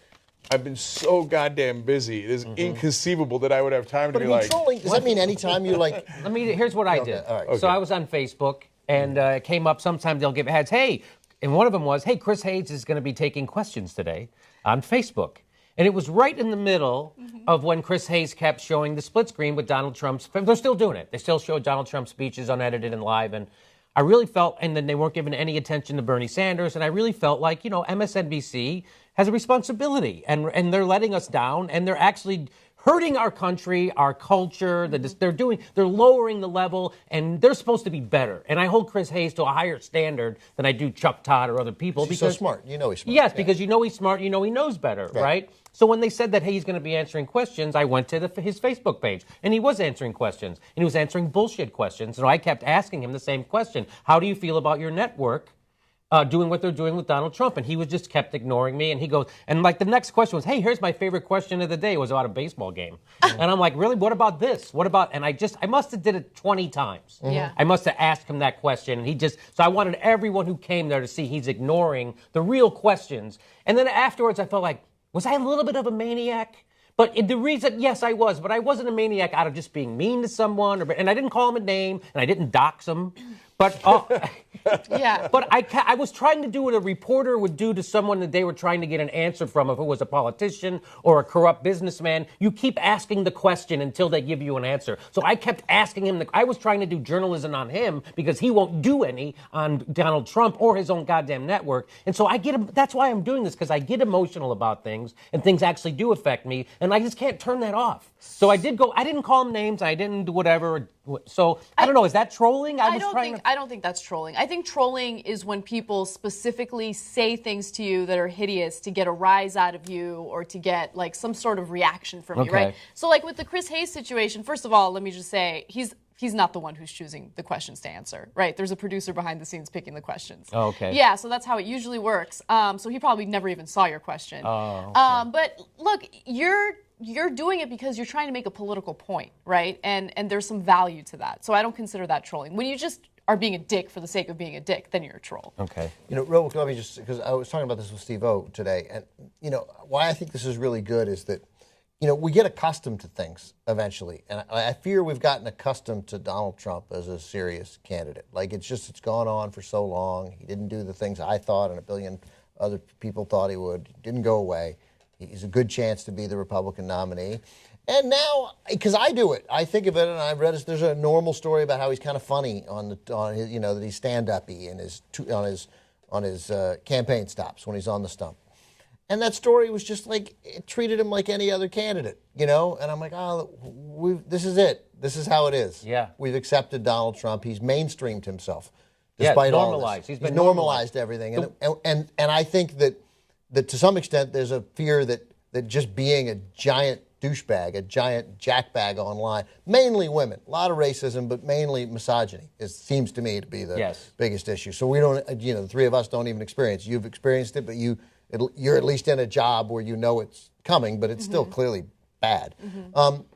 I've been so goddamn busy. It is inconceivable that I would have time to be like. Trolling, does that mean anytime you like? Here's what I did. All right. So I was on Facebook, and it came up. Sometimes they'll give ads. Hey, and one of them was, hey, Chris Hayes is going to be taking questions today on Facebook. And it was right in the middle of when Chris Hayes kept showing the split screen with Donald Trump's. They're still doing it. They still show Donald Trump's speeches unedited and live. And I really felt, and then they weren't giving any attention to Bernie Sanders. And I really felt like, MSNBC has a responsibility. And they're letting us down. And they're actually hurting our country, our culture. They're lowering the level, and they're supposed to be better. And I hold Chris Hayes to a higher standard than I do Chuck Todd or other people. He's so smart. You know he's smart. Yes, because you know he's smart. You know he knows better, right? So when they said that, hey, he's going to be answering questions, I went to his Facebook page, and he was answering questions, and he was answering bullshit questions. So I kept asking him the same question: how do you feel about your network doing what they're doing with Donald Trump? And he was just kept ignoring me. And he goes, and like the next question was, hey, here's my favorite question of the day. It was about a baseball game. And I'm like, really? What about this? What about? And I must have did it 20 times. Yeah. I must have asked him that question. And so I wanted everyone who came there to see he's ignoring the real questions. And then afterwards, I felt like, was I a little bit of a maniac? But the reason, yes, I was, but I wasn't a maniac out of just being mean to someone, and I didn't call him a name, and I didn't dox him. But but I was trying to do what a reporter would do to someone that they were trying to get an answer from. If it was a politician or a corrupt businessman, you keep asking the question until they give you an answer. So I kept asking him. I was trying to do journalism on him because he won't do any on Donald Trump or his own goddamn network. And so that's why I'm doing this, because I get emotional about things, and things actually do affect me, and I just can't turn that off. So I didn't call him names. I didn't do whatever. So I don't know. Is that trolling? I don't think that's trolling. I think trolling is when people specifically say things to you that are hideous to get a rise out of you or to get like some sort of reaction from you, right? So like with the Chris Hayes situation, first of all, let me just say he's not the one who's choosing the questions to answer, right? There's a producer behind the scenes picking the questions. Oh, okay. Yeah, so that's how it usually works. So he probably never even saw your question. Oh, okay. But look, you're doing it because you're trying to make a political point, right? And there's some value to that. So I don't consider that trolling. When you just are being a dick for the sake of being a dick, then you're a troll. Okay. Real quick, let me just, because I was talking about this with Steve O today, and, why I think this is really good is that, we get accustomed to things eventually. And I fear we've gotten accustomed to Donald Trump as a serious candidate. Like, it's gone on for so long. He didn't do the things I thought and a billion other people thought he would. He didn't go away. He's a good chance to be the Republican nominee. And now, because I do it, I think of it, and I've read there's a normal story about how he's kind of funny on his, that he's stand-uppy and on his campaign stops when he's on the stump. And that story was just like, it treated him like any other candidate, And I'm like, this is it. This is how it is. Yeah. We've accepted Donald Trump. He's mainstreamed himself, despite all this. He's normalized everything. And I think that to some extent there's a fear that just being a giant douchebag, a giant jackbag online, mainly women, a lot of racism, but mainly misogyny, seems to me to be the biggest issue. So we don't, the three of us don't even experience. You've experienced it, but you you're at least in a job where you know it's coming, but it's still clearly bad.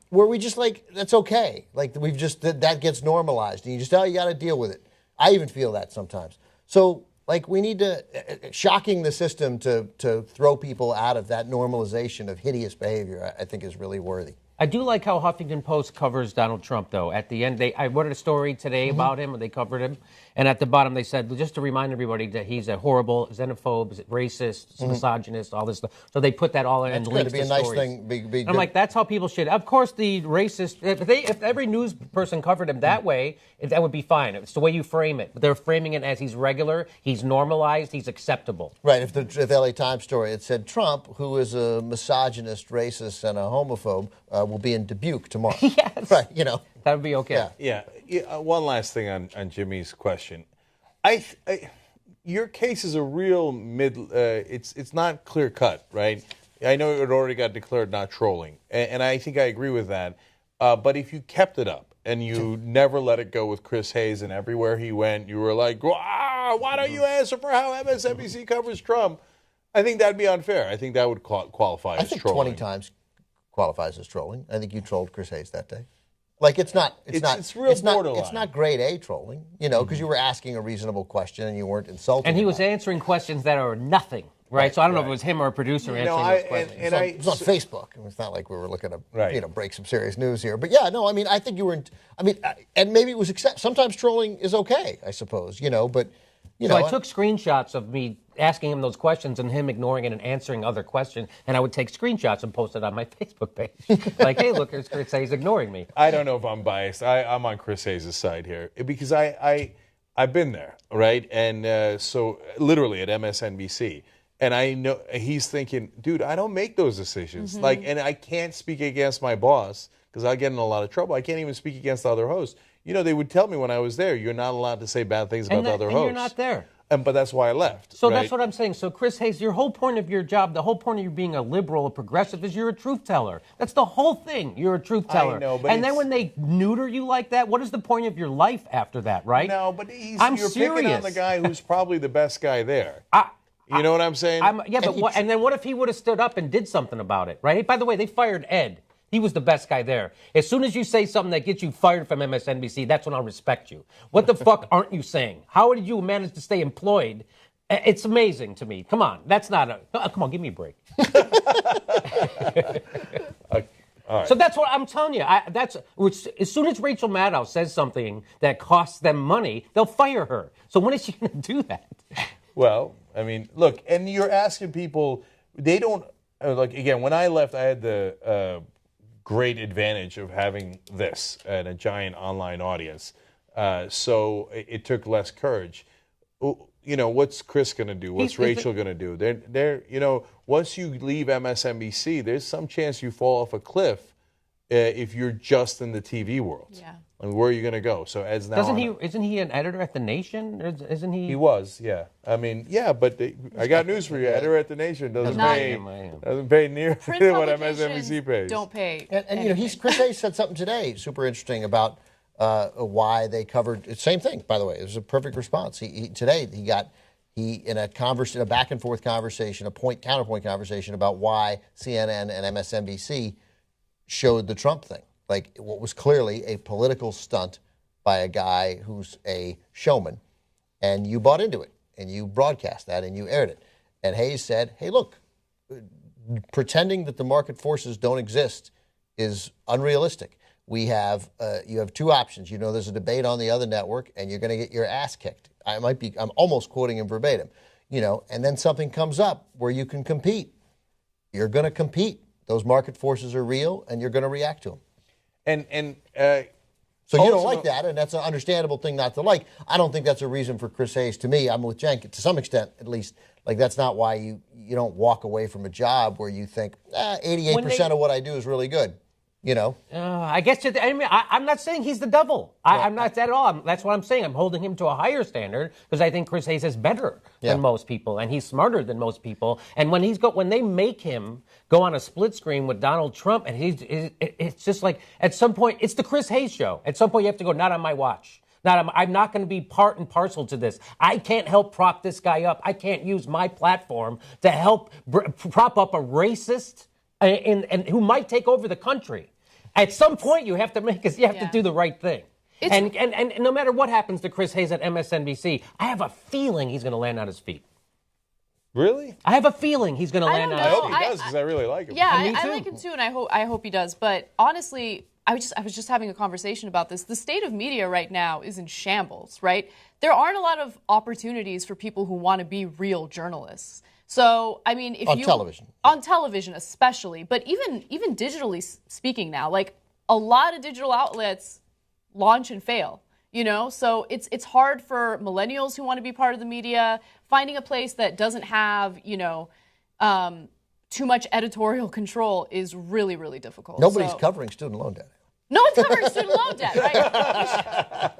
Where we just like, that's okay. Like we've just, that gets normalized and you just, you got to deal with it. I even feel that sometimes. So like we need to, shocking the system to throw people out of that normalization of hideous behavior, I think is really worthy. I do like how Huffington Post covers Donald Trump, though. At the end, I wrote a story today about him, and they covered him. And at the bottom, they said, just to remind everybody that he's a horrible xenophobe, racist, misogynist, all this stuff. So they put that all in and links to stories. I'm like, that's how people should. Of course, the racist, if every news person covered him that way, that would be fine. It's the way you frame it. But they're framing it as he's regular, he's normalized, he's acceptable. Right. If the LA Times story, it said Trump, who is a misogynist, racist, and a homophobe, will be in Dubuque tomorrow. Yes. Right, you know. That would be okay. Yeah. One last thing on Jimmy's question. Your case is a real it's not clear cut, right? I know it already got declared not trolling, and I think I agree with that. But if you kept it up and you never let it go with Chris Hayes, and everywhere he went, you were like, why don't you answer for how MSNBC covers Trump? I think that'd be unfair. I think that would qualify as trolling. 20 times qualifies as trolling. I think you trolled Chris Hayes that day. Like it's not borderline. It's not grade A trolling, you know, because you were asking a reasonable question and you weren't insulting. And he was answering questions that are nothing, right? So I don't know if it was him or a producer answering those questions. It was on Facebook. It's not like we were looking to break some serious news here. But yeah, no, I mean, I think you were. And maybe it was sometimes trolling is okay, I suppose, you know. But so I took screenshots of me asking him those questions and him ignoring it and answering other questions, and I would take screenshots and post it on my Facebook page. Like, hey, look, Chris Hayes ignoring me. I don't know if I'm biased. I'm on Chris Hayes' side here because I've been there, right? And so literally at MSNBC, and I know he's thinking, dude, I don't make those decisions. Like, and I can't speak against my boss because I get in a lot of trouble. I can't even speak against the other hosts. You know, they would tell me when I was there, you're not allowed to say bad things about the other hosts. And you're not there. But that's why I left. So that's what I'm saying. So Chris Hayes, your whole point of your job, the whole point of you being a liberal, a progressive, is you're a truth teller. That's the whole thing. You're a truth teller. I know, but and then when they neuter you like that, what is the point of your life after that, right? No, but you're picking on the guy who's probably the best guy there. You know what I'm saying? And then what if he would have stood up and did something about it, right? By the way, they fired Ed. He was the best guy there. As soon as you say something that gets you fired from MSNBC, that's when I'll respect you. What the fuck aren't you saying? How did you manage to stay employed? It's amazing to me. Come on. That's not come on, give me a break. All right. So that's what I'm telling you. As soon as Rachel Maddow says something that costs them money, they'll fire her. So when is she going to do that? Well, I mean, look, and you're asking people, they don't, like, again, when I left, I had the great advantage of having this and a giant online audience. So it took less courage. You know, what's Chris going to do? What's Rachel going to do? They're, you know, once you leave MSNBC, there's some chance you fall off a cliff if you're just in the TV world. Yeah. And where are you going to go? So Ed's now. Isn't he an editor at The Nation? Isn't he? He was, yeah. I mean, yeah, but I got news for you. Editor at The Nation doesn't pay near what MSNBC pays. Don't pay. And you know, Chris Hayes said something today, super interesting about why they covered. Same thing, by the way. It was a perfect response. Today in a back and forth conversation, a counterpoint conversation about why CNN and MSNBC showed the Trump thing. Like what was clearly a political stunt by a guy who's a showman, and you bought into it, and you broadcast that, and you aired it. And Hayes said, hey, look, pretending that the market forces don't exist is unrealistic. You have two options. You know, there's a debate on the other network, and you're going to get your ass kicked. I'm almost quoting him verbatim. You know, and then something comes up where you can compete. You're going to compete. Those market forces are real, and you're going to react to them. So you don't like that, and that's an understandable thing not to like. I don't think that's a reason for Chris Hayes. To me, I'm with Cenk, to some extent, at least. Like, that's not why you don't walk away from a job where you think, 88% of what I do is really good. You know? I guess I'm not saying he's the devil. I'm not that at all. That's what I'm saying. I'm holding him to a higher standard because I think Chris Hayes is better than most people, and he's smarter than most people. And when they make him go on a split screen with Donald Trump, and it's just like, at some point, it's the Chris Hayes show. At some point, you have to go, not on my watch. I'm not going to be part and parcel to this. I can't help prop this guy up. I can't use my platform to help prop up a racist and who might take over the country. At some point, you have to to do the right thing. And no matter what happens to Chris Hayes at MSNBC, I have a feeling he's going to land on his feet. Really? I have a feeling he's going to land on his feet. I hope he does because I really like him. Yeah, I like him too, and I hope he does. But honestly, I was just having a conversation about this. The state of media right now is in shambles, right? There aren't a lot of opportunities for people who want to be real journalists. So, I mean, on television especially, but even digitally speaking now, like a lot of digital outlets launch and fail. So it's hard for millennials who want to be part of the media. Finding a place that doesn't have, too much editorial control is really, really difficult. Nobody's covering student loan debt. No one's covering student loan debt, right?